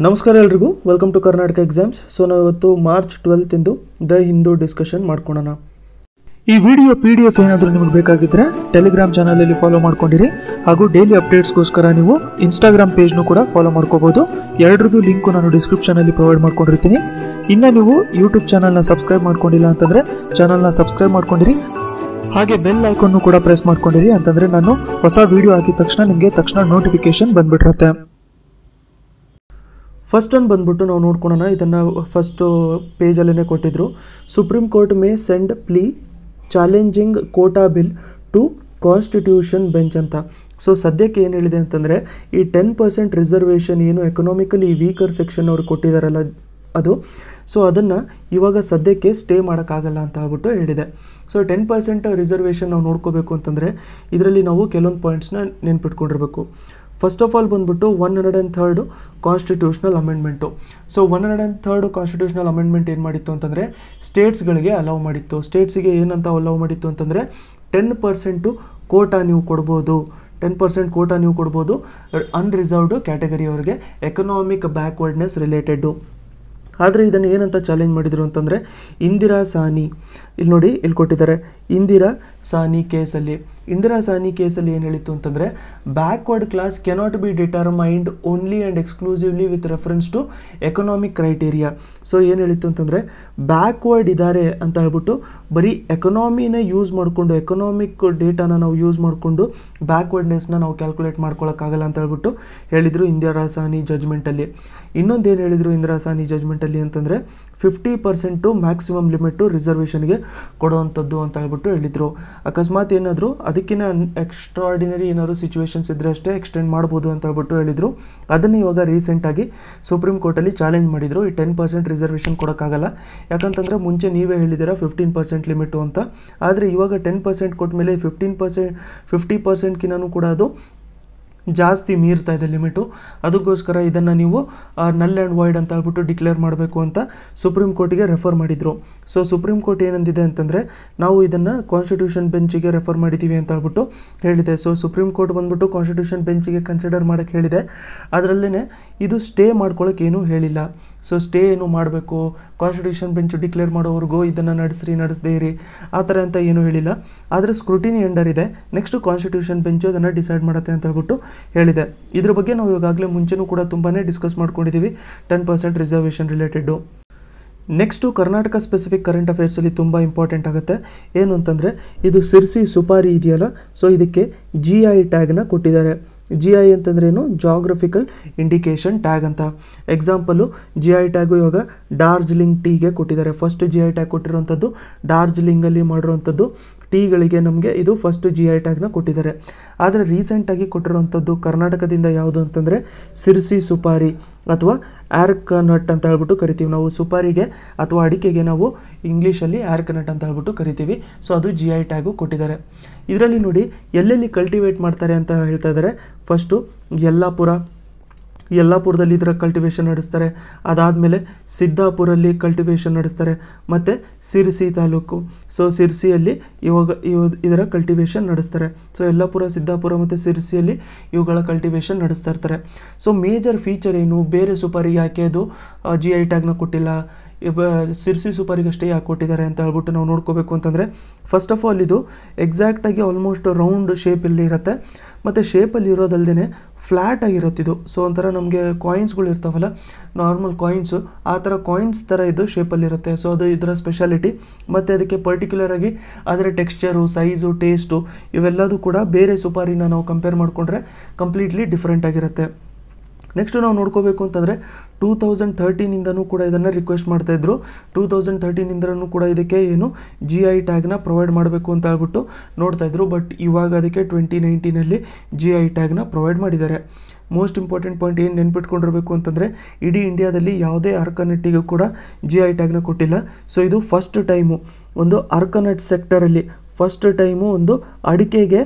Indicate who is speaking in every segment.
Speaker 1: ನಮಸ್ಕಾರ ಎಲ್ರಿಗೂ welcome to Karnataka exams. So ನಾವು ಇವತ್ತು ಮಾರ್ಚ್ 12 ಇಂದು ದ ಹಿಂದೂ ಡಿಸ್ಕಷನ್ ಮಾಡ್ಕೊಳ್ಳೋಣ. ಈ ವಿಡಿಯೋ PDF ಏನಾದರೂ ನಿಮಗೆ ಬೇಕಾಗಿದ್ರೆ ಟೆಲಿಗ್ರಾಮ್ ಚಾನಲಲ್ಲಿ ಫಾಲೋ ಮಾಡ್ಕೊಂಡಿರಿ, ಹಾಗೂ ಡೈಲಿ ಅಪ್ಡೇಟ್ಸ್ಗೋಸ್ಕರ ನೀವು ಇನ್ಸ್ಟಾಗ್ರಾಮ್ ಪೇಜ್ನು ಕೂಡ ಫಾಲೋ ಮಾಡ್ಕೋಬಹುದು. ಎರಡರದ್ದು ಲಿಂಕು ನಾನು ಡಿಸ್ಕ್ರಿಪ್ಷನಲ್ಲಿ ಪ್ರೊವೈಡ್ ಮಾಡ್ಕೊಂಡಿರ್ತೀನಿ. ಇನ್ನು ನೀವು ಯೂಟ್ಯೂಬ್ ಚಾನಲ್ನ ಸಬ್ಸ್ಕ್ರೈಬ್ ಮಾಡ್ಕೊಂಡಿಲ್ಲ ಅಂತಂದರೆ ಚಾನಲ್ನ ಸಬ್ಸ್ಕ್ರೈಬ್ ಮಾಡ್ಕೊಂಡಿರಿ, ಹಾಗೆ ಬೆಲ್ ಐಕಾನ್ನು ಕೂಡ ಪ್ರೆಸ್ ಮಾಡ್ಕೊಂಡಿರಿ. ಅಂತಂದರೆ ನಾನು ಹೊಸ ವಿಡಿಯೋ ಹಾಕಿದ ತಕ್ಷಣ ನಿಮಗೆ ನೋಟಿಫಿಕೇಶನ್ ಬಂದ್ಬಿಟ್ಟಿರುತ್ತೆ. ಫಸ್ಟ್ ಒಂದು ಬಂದ್ಬಿಟ್ಟು ನಾವು ನೋಡ್ಕೊಳ್ಳೋಣ. ಇದನ್ನು ಫಸ್ಟ್ ಪೇಜಲ್ಲೇ ಕೊಟ್ಟಿದ್ರು. Supreme court may send plea challenging quota bill to constitution bench ಅಂತ. ಸೊ ಸದ್ಯಕ್ಕೆ ಏನು ಹೇಳಿದೆ ಅಂತಂದರೆ, ಈ 10% ರಿಸರ್ವೇಷನ್ ಏನು ಎಕನಾಮಿಕಲಿ ವೀಕರ್ ಸೆಕ್ಷನ್ ಅವ್ರು ಕೊಟ್ಟಿದ್ದಾರಲ್ಲ ಅದು, ಸೊ ಅದನ್ನು ಇವಾಗ ಸದ್ಯಕ್ಕೆ ಸ್ಟೇ ಮಾಡೋಕ್ಕಾಗಲ್ಲ ಅಂತ ಹೇಳ್ಬಿಟ್ಟು ಹೇಳಿದೆ. ಸೊ 10% ರಿಸರ್ವೇಷನ್ ನಾವು ನೋಡ್ಕೋಬೇಕು ಅಂತಂದರೆ ಇದರಲ್ಲಿ ನಾವು ಕೆಲವೊಂದು ಪಾಯಿಂಟ್ಸ್ನ ನೆನ್ಪಿಟ್ಕೊಂಡಿರಬೇಕು. ಫಸ್ಟ್ ಆಫ್ ಆಲ್ ಬಂದ್ಬಿಟ್ಟು 103 constitutional amendment. So 103 constitutional amendment ಏನು ಮಾಡಿತ್ತು ಅಂತಂದರೆ ಸ್ಟೇಟ್ಸ್ಗಳಿಗೆ ಅಲೌ ಮಾಡಿತ್ತು. ಸ್ಟೇಟ್ಸಿಗೆ ಏನಂತ ಅಲೌ ಮಾಡಿತ್ತು ಅಂತಂದರೆ 10% ಕೋಟಾ ನೀವು ಕೊಡ್ಬೋದು, 10% ಕೋಟಾ ನೀವು ಕೊಡ್ಬೋದು ಅನ್ರಿಸರ್ವ್ಡ್ ಕ್ಯಾಟಗರಿಯವ್ರಿಗೆ, ಎಕನಾಮಿಕ್ ಬ್ಯಾಕ್ವರ್ಡ್ನೆಸ್ ರಿಲೇಟೆಡ್ಡು. ಆದರೆ ಇದನ್ನು ಏನಂತ ಚಾಲೆಂಜ್ ಮಾಡಿದರು ಅಂತಂದರೆ, ಇಂದಿರಾ ಸಾನಿ, ಇಲ್ಲಿ ನೋಡಿ ಇಲ್ಲಿ ಕೊಟ್ಟಿದ್ದಾರೆ, ಇಂದಿರಾ ಸಾನಿ ಕೇಸಲ್ಲಿ ಏನು ಹೇಳಿತ್ತು ಅಂತಂದರೆ, backward class cannot be determined only and exclusively with reference to economic criteria. So ಏನು ಹೇಳಿತ್ತು ಅಂತಂದರೆ, ಬ್ಯಾಕ್ವರ್ಡ್ ಇದ್ದಾರೆ ಅಂತ ಹೇಳ್ಬಿಟ್ಟು ಬರೀ ಎಕನಾಮಿನೇ ಯೂಸ್ ಮಾಡಿಕೊಂಡು, ಎಕನಾಮಿಕ್ ಡೇಟಾನ ನಾವು ಯೂಸ್ ಮಾಡಿಕೊಂಡು ಬ್ಯಾಕ್ವರ್ಡ್ನೆಸ್ನ ನಾವು ಕ್ಯಾಲ್ಕುಲೇಟ್ ಮಾಡ್ಕೊಳ್ಳೋಕ್ಕಾಗಲ್ಲ ಅಂತ ಹೇಳ್ಬಿಟ್ಟು ಹೇಳಿದರು ಇಂದಿರಾ ಸಾನಿ ಜಜ್ಮೆಂಟಲ್ಲಿ. ಇನ್ನೊಂದೇನು ಹೇಳಿದರು ಇಂದಿರಾ ಸಾನಿ ಜಜ್ಮೆಂಟಲ್ಲಿ ಅಂತಂದರೆ, 50% ಮ್ಯಾಕ್ಸಿಮಮ್ ಲಿಮಿಟು ರಿಸರ್ವೇಷನ್ಗೆ ಕೊಡುವಂಥದ್ದು ಅಂತ ಹೇಳ್ಬಿಟ್ಟು ಹೇಳಿದರು. ಅಕಸ್ಮಾತ್ ಏನಾದರೂ ಅದಕ್ಕಿಂತ ಎಕ್ಸ್ಟ್ರಾರ್ಡಿನರಿ ಏನಾದರೂ ಸಿಚುವೇಶನ್ಸ್ ಇದ್ದರೆ ಅಷ್ಟೇ ಎಕ್ಸ್ಟೆಂಡ್ ಮಾಡ್ಬೋದು ಅಂತ ಹೇಳ್ಬಿಟ್ಟು ಹೇಳಿದರು. ಅದನ್ನು ಇವಾಗ ರೀಸೆಂಟಾಗಿ ಸುಪ್ರೀಂ ಕೋರ್ಟಲ್ಲಿ ಚಾಲೆಂಜ್ ಮಾಡಿದರು. ಈ 10% ರಿಸರ್ವೇಷನ್ ಕೊಡೋಕ್ಕಾಗಲ್ಲ, ಯಾಕಂತಂದರೆ ಮುಂಚೆ ನೀವೇ ಹೇಳಿದ್ದೀರಾ 15% ಲಿಮಿಟು ಅಂತ. ಆದರೆ ಇವಾಗ 10% ಕೊಟ್ಟ ಮೇಲೆ 50%ಗಿನೂ ಕೂಡ ಅದು ಜಾಸ್ತಿ ಮೀರ್ತಾ ಇದೆ ಲಿಮಿಟು. ಅದಕ್ಕೋಸ್ಕರ ಇದನ್ನು ನೀವು ನಲ್ ಆ್ಯಂಡ್ ವಾಯ್ಡ್ ಅಂತ ಹೇಳ್ಬಿಟ್ಟು ಡಿಕ್ಲೇರ್ ಮಾಡಬೇಕು ಅಂತ ಸುಪ್ರೀಂ ಕೋರ್ಟಿಗೆ ರೆಫರ್ ಮಾಡಿದರು. ಸೊ ಸುಪ್ರೀಂ ಕೋರ್ಟ್ ಏನಂದಿದೆ ಅಂತಂದರೆ, ನಾವು ಇದನ್ನು ಕಾನ್ಸ್ಟಿಟ್ಯೂಷನ್ ಬೆಂಚಿಗೆ ರೆಫರ್ ಮಾಡಿದ್ದೀವಿ ಅಂತ ಹೇಳ್ಬಿಟ್ಟು ಹೇಳಿದೆ. ಸೊ ಸುಪ್ರೀಂ ಕೋರ್ಟ್ ಬಂದ್ಬಿಟ್ಟು ಕಾನ್ಸ್ಟಿಟ್ಯೂಷನ್ ಬೆಂಚಿಗೆ ಕನ್ಸಿಡರ್ ಮಾಡೋಕ್ಕೆ ಹೇಳಿದೆ. ಅದರಲ್ಲೇ ಇದು ಸ್ಟೇ ಮಾಡ್ಕೊಳ್ಳೋಕೆ ಏನೂ ಹೇಳಿಲ್ಲ. ಸೊ ಸ್ಟೇ ಏನು ಮಾಡಬೇಕು, ಕಾನ್ಸ್ಟಿಟ್ಯೂಷನ್ ಬೆಂಚ್ ಡಿಕ್ಲೇರ್ ಮಾಡೋವರೆಗೂ ಇದನ್ನು ನಡೆಸದೇ ಇರಿ ಆ ಥರ ಅಂತ ಏನೂ ಹೇಳಿಲ್ಲ. ಆದರೆ ಸ್ಕ್ರೂಟಿನಿ ಅಂಡರ್ ಇದೆ, ನೆಕ್ಸ್ಟ್ ಕಾನ್ಸ್ಟಿಟ್ಯೂಷನ್ ಬೆಂಚು ಅದನ್ನು ಡಿಸೈಡ್ ಮಾಡುತ್ತೆ ಅಂತ ಹೇಳ್ಬಿಟ್ಟು ಹೇಳಿದೆ. ಇದ್ರ ಬಗ್ಗೆ ನಾವು ಈಗಾಗಲೇ ಮುಂಚೆನೂ ಕೂಡ ತುಂಬಾ ಡಿಸ್ಕಸ್ ಮಾಡ್ಕೊಂಡಿದ್ದೀವಿ 10% reservation related. Next Karnataka specific current ಅಫೇರ್ಸಲ್ಲಿ ತುಂಬ ಇಂಪಾರ್ಟೆಂಟ್ ಆಗುತ್ತೆ. ಏನು ಅಂತಂದರೆ, ಇದು ಸಿರ್ಸಿ ಸುಪಾರಿ ಇದೆಯಲ್ಲ, ಸೊ ಇದಕ್ಕೆ GI ಟ್ಯಾಗ್ನ ಕೊಟ್ಟಿದ್ದಾರೆ. GI ಅಂತಂದ್ರೇನು, ಜಾಗ್ರಫಿಕಲ್ ಇಂಡಿಕೇಶನ್ ಟ್ಯಾಗ್ ಅಂತ. ಎಕ್ಸಾಂಪಲು GI ಟ್ಯಾಗು ಇವಾಗ ಡಾರ್ಜಿಲಿಂಗ್ ಟೀಗೆ ಕೊಟ್ಟಿದ್ದಾರೆ. ಫಸ್ಟ್ GI ಟ್ಯಾಗ್ ಕೊಟ್ಟಿರೋವಂಥದ್ದು ಡಾರ್ಜಿಲಿಂಗಲ್ಲಿ ಮಾಡಿರೋವಂಥದ್ದು ಟೀಗಳಿಗೆ ನಮಗೆ ಇದು ಫಸ್ಟ್ GI ಟ್ಯಾಗ್ನ ಕೊಟ್ಟಿದ್ದಾರೆ. ಆದರೆ ರೀಸೆಂಟಾಗಿ ಕೊಟ್ಟಿರೋವಂಥದ್ದು ಕರ್ನಾಟಕದಿಂದ ಯಾವುದು ಅಂತಂದರೆ ಸಿರ್ಸಿ ಸುಪಾರಿ ಅಥವಾ ಆರ್ಕ್ ನಟ್ ಅಂತ ಹೇಳ್ಬಿಟ್ಟು ಕರಿತೀವಿ ನಾವು. ಸುಪಾರಿಗೆ ಅಥವಾ ಅಡಿಕೆಗೆ ನಾವು ಇಂಗ್ಲೀಷಲ್ಲಿ ಆರ್ಕ್ ನಟ್ ಅಂತ ಹೇಳ್ಬಿಟ್ಟು ಕರಿತೀವಿ. ಸೊ ಅದು GI ಟ್ಯಾಗು ಕೊಟ್ಟಿದ್ದಾರೆ. ಇದರಲ್ಲಿ ನೋಡಿ ಎಲ್ಲೆಲ್ಲಿ ಕಲ್ಟಿವೇಟ್ ಮಾಡ್ತಾರೆ ಅಂತ ಹೇಳ್ತಾ ಇದ್ದಾರೆ. ಫಸ್ಟು ಯಲ್ಲಾಪುರದಲ್ಲಿ ಇದರ ಕಲ್ಟಿವೇಷನ್ ನಡೆಸ್ತಾರೆ. ಅದಾದಮೇಲೆ ಸಿದ್ದಾಪುರಲ್ಲಿ ಕಲ್ಟಿವೇಷನ್ ನಡೆಸ್ತಾರೆ. ಮತ್ತು ಸಿರ್ಸಿ ತಾಲೂಕು, ಸೊ ಸಿರ್ಸಿಯಲ್ಲಿ ಇದರ ಕಲ್ಟಿವೇಷನ್ ನಡೆಸ್ತಾರೆ. ಸೊ ಯಲ್ಲಾಪುರ, ಸಿದ್ದಾಪುರ ಮತ್ತು ಸಿರ್ಸಿಯಲ್ಲಿ ಇವುಗಳ ಕಲ್ಟಿವೇಷನ್ ನಡೆಸ್ತಾ ಇರ್ತಾರೆ. ಸೊ ಮೇಜರ್ ಫೀಚರ್ ಏನು, ಬೇರೆ ಸುಪಾರಿಗೆ ಯಾಕೆ ಅದು GI ಟ್ಯಾಗ್ನ ಕೊಟ್ಟಿಲ್ಲ, ಸಿರ್ಸಿ ಸುಪಾರಿಗಷ್ಟೇ ಯಾಕೆ ಕೊಟ್ಟಿದ್ದಾರೆ ಅಂತ ಹೇಳ್ಬಿಟ್ಟು ನಾವು ನೋಡ್ಕೋಬೇಕು ಅಂತಂದರೆ, ಫಸ್ಟ್ ಆಫ್ ಆಲ್ ಇದು ಎಕ್ಸಾಕ್ಟಾಗಿ ಆಲ್ಮೋಸ್ಟ್ ರೌಂಡ್ ಶೇಪಲ್ಲಿ ಇರುತ್ತೆ. ಮತ್ತು ಶೇಪಲ್ಲಿ ಇರೋದಲ್ಲದೆ ಫ್ಲ್ಯಾಟ್ ಆಗಿರುತ್ತೆ ಇದು. ಸೊ ಒಂಥರ ನಮಗೆ ಕಾಯಿನ್ಸ್ಗಳು ಇರ್ತಾವಲ್ಲ, ನಾರ್ಮಲ್ ಕಾಯಿನ್ಸು, ಆ ಥರ ಕಾಯಿನ್ಸ್ ಥರ ಇದು ಶೇಪಲ್ಲಿರುತ್ತೆ. ಸೊ ಅದು ಇದರ ಸ್ಪೆಷಾಲಿಟಿ. ಮತ್ತು ಅದಕ್ಕೆ ಪರ್ಟಿಕ್ಯುಲರಾಗಿ ಅದರ ಟೆಕ್ಸ್ಚರು, ಸೈಜು, ಟೇಸ್ಟು ಇವೆಲ್ಲದೂ ಕೂಡ ಬೇರೆ ಸುಪಾರಿನ ನಾವು ಕಂಪೇರ್ ಮಾಡಿಕೊಂಡ್ರೆ ಕಂಪ್ಲೀಟ್ಲಿ ಡಿಫ್ರೆಂಟ್ ಆಗಿರುತ್ತೆ. ನೆಕ್ಸ್ಟು ನಾವು ನೋಡ್ಕೋಬೇಕು ಅಂತಂದರೆ 2013ಇಂದನೂ ಕೂಡ ಇದನ್ನು ರಿಕ್ವೆಸ್ಟ್ ಮಾಡ್ತಾಯಿದ್ರು. 2013ಇಂದನೂ ಕೂಡ ಇದಕ್ಕೆ ಏನು GI ಟ್ಯಾಗ್ನ ಪ್ರೊವೈಡ್ ಮಾಡಬೇಕು ಅಂತ ಹೇಳ್ಬಿಟ್ಟು ನೋಡ್ತಾಯಿದ್ರು. ಬಟ್ ಇವಾಗ ಅದಕ್ಕೆ 2019ನಲ್ಲಿ GI ಟ್ಯಾಗ್ನ ಪ್ರೊವೈಡ್ ಮಾಡಿದ್ದಾರೆ. ಮೋಸ್ಟ್ ಇಂಪಾರ್ಟೆಂಟ್ ಪಾಯಿಂಟ್ ಏನು ನೆನ್ಪಿಟ್ಕೊಂಡಿರಬೇಕು ಅಂತಂದರೆ, ಇಡೀ ಇಂಡಿಯಾದಲ್ಲಿ ಯಾವುದೇ ಆರ್ಕನಟ್ಟಿಗೂ ಕೂಡ GI ಟ್ಯಾಗ್ನ ಕೊಟ್ಟಿಲ್ಲ. ಸೊ ಇದು ಫಸ್ಟ್ ಟೈಮು ಒಂದು ಆರ್ಕನಟ್ ಸೆಕ್ಟರಲ್ಲಿ ಫಸ್ಟ್ ಟೈಮು ಒಂದು ಅಡಿಕೆಗೆ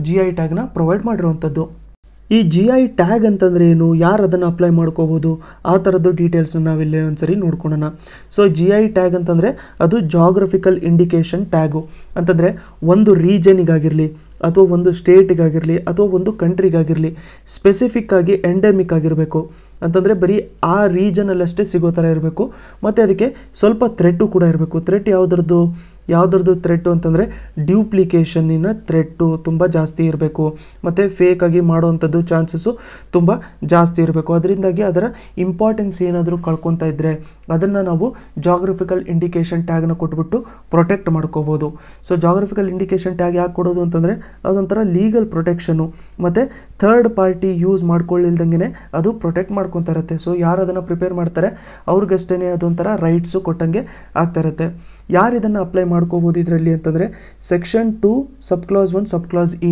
Speaker 1: GI ಟ್ಯಾಗ್ನ ಪ್ರೊವೈಡ್ ಮಾಡಿರುವಂಥದ್ದು. ಈ GI ಟ್ಯಾಗ್ ಅಂತಂದರೆ ಏನು, ಯಾರು ಅದನ್ನು ಅಪ್ಲೈ ಮಾಡ್ಕೋಬೋದು, ಆ ಥರದ್ದು ಡೀಟೇಲ್ಸ್ನ ನಾವಿಲ್ಲೇ ಒಂದ್ಸರಿ ನೋಡ್ಕೊಳ್ಳೋಣ. ಸೊ GI ಟ್ಯಾಗ್ ಅಂತಂದರೆ ಅದು ಜಾಗ್ರಫಿಕಲ್ ಇಂಡಿಕೇಶನ್ ಟ್ಯಾಗು ಅಂತಂದರೆ ಒಂದು ರೀಜನಿಗಾಗಿರಲಿ ಅಥವಾ ಒಂದು ಸ್ಟೇಟಿಗಾಗಿರಲಿ ಅಥವಾ ಒಂದು ಕಂಟ್ರಿಗಾಗಿರಲಿ ಸ್ಪೆಸಿಫಿಕ್ ಆಗಿ ಎಂಡೆಮಿಕ್ ಆಗಿರಬೇಕು. ಅಂತಂದರೆ ಬರೀ ಆ ರೀಜನಲ್ಲಷ್ಟೇ ಸಿಗೋ ಥರ ಇರಬೇಕು. ಮತ್ತು ಅದಕ್ಕೆ ಸ್ವಲ್ಪ ಥ್ರೆಟ್ಟು ಕೂಡ ಇರಬೇಕು. ಥ್ರೆಟ್ ಯಾವುದ್ರದ್ದು ಥ್ರೆಟ್ಟು ಅಂತಂದರೆ ಡ್ಯೂಪ್ಲಿಕೇಷನ್ನಿನ ಥ್ರೆಟ್ಟು ತುಂಬ ಜಾಸ್ತಿ ಇರಬೇಕು. ಮತ್ತು ಫೇಕಾಗಿ ಮಾಡೋವಂಥದ್ದು ಚಾನ್ಸಸ್ಸು ತುಂಬ ಜಾಸ್ತಿ ಇರಬೇಕು. ಅದರಿಂದಾಗಿ ಅದರ ಇಂಪಾರ್ಟೆನ್ಸ್ ಏನಾದರೂ ಕಳ್ಕೊತಾ ಇದ್ದರೆ ಅದನ್ನು ನಾವು ಜಾಗ್ರಫಿಕಲ್ ಇಂಡಿಕೇಷನ್ ಟ್ಯಾಗ್ನ ಕೊಟ್ಬಿಟ್ಟು ಪ್ರೊಟೆಕ್ಟ್ ಮಾಡ್ಕೋಬೋದು. ಸೊ ಜಾಗ್ರಫಿಕಲ್ ಇಂಡಿಕೇಷನ್ ಟ್ಯಾಗ್ ಯಾಕೆ ಕೊಡೋದು ಅಂತಂದರೆ ಅದೊಂಥರ ಲೀಗಲ್ ಪ್ರೊಟೆಕ್ಷನು ಮತ್ತು ಥರ್ಡ್ ಪಾರ್ಟಿ ಯೂಸ್ ಮಾಡ್ಕೊಳ್ಳಿಲ್ದಂಗೆ ಅದು ಪ್ರೊಟೆಕ್ಟ್ ಮಾಡ್ಕೊತಾ ಇರುತ್ತೆ. ಸೊ ಯಾರು ಅದನ್ನು ಪ್ರಿಪೇರ್ ಮಾಡ್ತಾರೆ ಅವ್ರಿಗಷ್ಟೇ ಅದೊಂಥರ ರೈಟ್ಸು ಕೊಟ್ಟಂಗೆ ಆಗ್ತಾ ಇರುತ್ತೆ. ಯಾರು ಇದನ್ನು ಅಪ್ಲೈ ಮಾಡ್ಕೋಬೋದು ಇದರಲ್ಲಿ ಅಂತಂದರೆ ಸೆಕ್ಷನ್ 2 ಸಬ್ ಕ್ಲಾಸ್ 1 ಸಬ್ ಕ್ಲಾಸ್ ಇ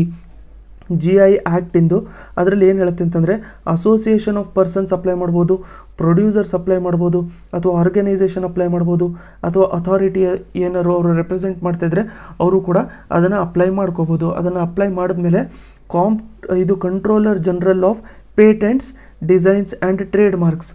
Speaker 1: GI ಆ್ಯಕ್ಟಿಂದು ಅದರಲ್ಲಿ ಏನು ಹೇಳುತ್ತೆ ಅಂತಂದರೆ ಅಸೋಸಿಯೇಷನ್ ಆಫ್ ಪರ್ಸನ್ಸ್ ಅಪ್ಲೈ ಮಾಡ್ಬೋದು, ಪ್ರೊಡ್ಯೂಸರ್ಸ್ ಅಪ್ಲೈ ಮಾಡ್ಬೋದು, ಅಥವಾ ಆರ್ಗನೈಸೇಷನ್ ಅಪ್ಲೈ ಮಾಡ್ಬೋದು, ಅಥವಾ ಅಥಾರಿಟಿ ಏನಾರು ಅವರು ರೆಪ್ರೆಸೆಂಟ್ ಮಾಡ್ತಾಯಿದ್ರೆ ಅವರು ಕೂಡ ಅದನ್ನು ಅಪ್ಲೈ ಮಾಡ್ಕೋಬೋದು. ಅದನ್ನು ಅಪ್ಲೈ ಮಾಡಿದ್ಮೇಲೆ ಇದು controller general of patents designs and trade marks,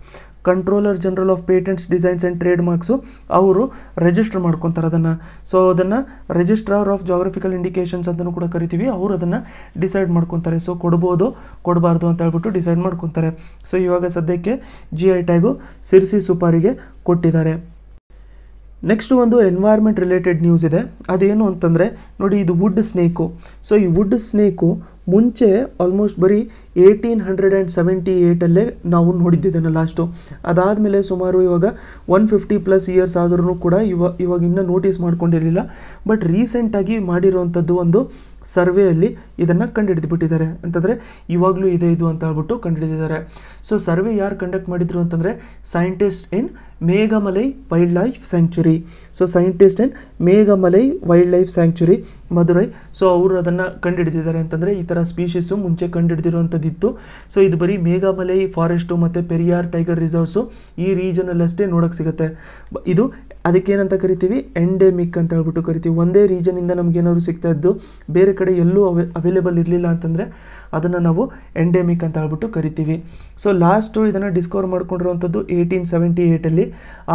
Speaker 1: controller general of patents designs and trade marks ಅವರು ರಿಜಿಸ್ಟರ್ ಮಾಡ್ಕೊತಾರೆ ಅದನ್ನು. ಸೊ ಅದನ್ನು ರಿಜಿಸ್ಟ್ರಾರ್ ಆಫ್ ಜಾಗ್ರಫಿಕಲ್ ಇಂಡಿಕೇಷನ್ಸ್ ಅಂತಲೂ ಕೂಡ ಕರಿತೀವಿ. ಅವರು ಅದನ್ನು ಡಿಸೈಡ್ ಮಾಡ್ಕೊತಾರೆ. ಸೊ ಕೊಡ್ಬೋದು ಕೊಡಬಾರ್ದು ಅಂತ ಹೇಳ್ಬಿಟ್ಟು ಡಿಸೈಡ್ ಮಾಡ್ಕೊತಾರೆ. ಸೊ ಇವಾಗ ಸದ್ಯಕ್ಕೆ GI ಟ್ಯಾಗು ಸಿರ್ಸಿ ಸುಪಾರಿಗೆ ಕೊಟ್ಟಿದ್ದಾರೆ. ನೆಕ್ಸ್ಟ್ ಒಂದು ಎನ್ವೈರ್ಮೆಂಟ್ ರಿಲೇಟೆಡ್ ನ್ಯೂಸ್ ಇದೆ. ಅದೇನು ಅಂತಂದರೆ ನೋಡಿ, ಇದು ವುಡ್ ಸ್ನೇಕು. ಸೊ ಈ ವುಡ್ ಸ್ನೇಕು ಮುಂಚೆ ಆಲ್ಮೋಸ್ಟ್ ಬರೀ 1878 ನಾವು ನೋಡಿದ್ದಿದ್ದನ್ನು ಲಾಸ್ಟು. ಅದಾದಮೇಲೆ ಸುಮಾರು ಇವಾಗ 150+ ಇಯರ್ಸ್ ಆದ್ರೂ ಕೂಡ ಇವಾಗ ಇನ್ನೂ ನೋಟಿಸ್ ಮಾಡ್ಕೊಂಡಿರಲಿಲ್ಲ. ಬಟ್ ರೀಸೆಂಟಾಗಿ ಮಾಡಿರೋವಂಥದ್ದು ಒಂದು ಸರ್ವೆಯಲ್ಲಿ ಇದನ್ನು ಕಂಡುಹಿಡಿದುಬಿಟ್ಟಿದ್ದಾರೆ. ಅಂತಂದರೆ ಇವಾಗಲೂ ಇದೆ ಇದು ಅಂತ ಹೇಳ್ಬಿಟ್ಟು ಕಂಡುಹಿಡಿದಿದ್ದಾರೆ. ಸೊ ಸರ್ವೆ ಯಾರು ಕಂಡಕ್ಟ್ ಮಾಡಿದ್ರು ಅಂತಂದರೆ scientist in Meghamalai wild life sanctuary. So scientist in Meghamalai wild life sanctuary Madurai. So ಅವರು ಅದನ್ನು ಕಂಡುಹಿಡಿದಿದ್ದಾರೆ. ಅಂತಂದರೆ ಈ ಥರ ಸ್ಪೀಷೀಸು ಮುಂಚೆ ಕಂಡುಹಿಡಿದಿರುವಂಥದ್ದಿತ್ತು. ಸೊ ಇದು ಬರೀ ಮೇಘಮಲೈ ಫಾರೆಸ್ಟು ಮತ್ತು ಪೆರಿಯಾರ್ ಟೈಗರ್ ರಿಸರ್ವ್ಸು ಈ ರೀಜನಲ್ಲಷ್ಟೇ ನೋಡೋಕ್ಕೆ ಸಿಗುತ್ತೆ. ಇದು ಅದಕ್ಕೇನಂತ ಕರಿತೀವಿ, ಎಂಡೆಮಿಕ್ ಅಂತ ಹೇಳ್ಬಿಟ್ಟು ಕರಿತೀವಿ. ಒಂದೇ ರೀಜನಿಂದ ನಮಗೇನಾದ್ರು ಸಿಗ್ತಾ ಇದ್ದು ಬೇರೆ ಕಡೆ ಎಲ್ಲೂ ಅವೈಲೇಬಲ್ ಇರಲಿಲ್ಲ ಅಂತಂದರೆ ಅದನ್ನು ನಾವು ಎಂಡೆಮಿಕ್ ಅಂತ ಹೇಳ್ಬಿಟ್ಟು ಕರಿತೀವಿ. ಸೊ ಲಾಸ್ಟು ಇದನ್ನು ಡಿಸ್ಕವರ್ ಮಾಡ್ಕೊಂಡಿರುವಂಥದ್ದು 1878.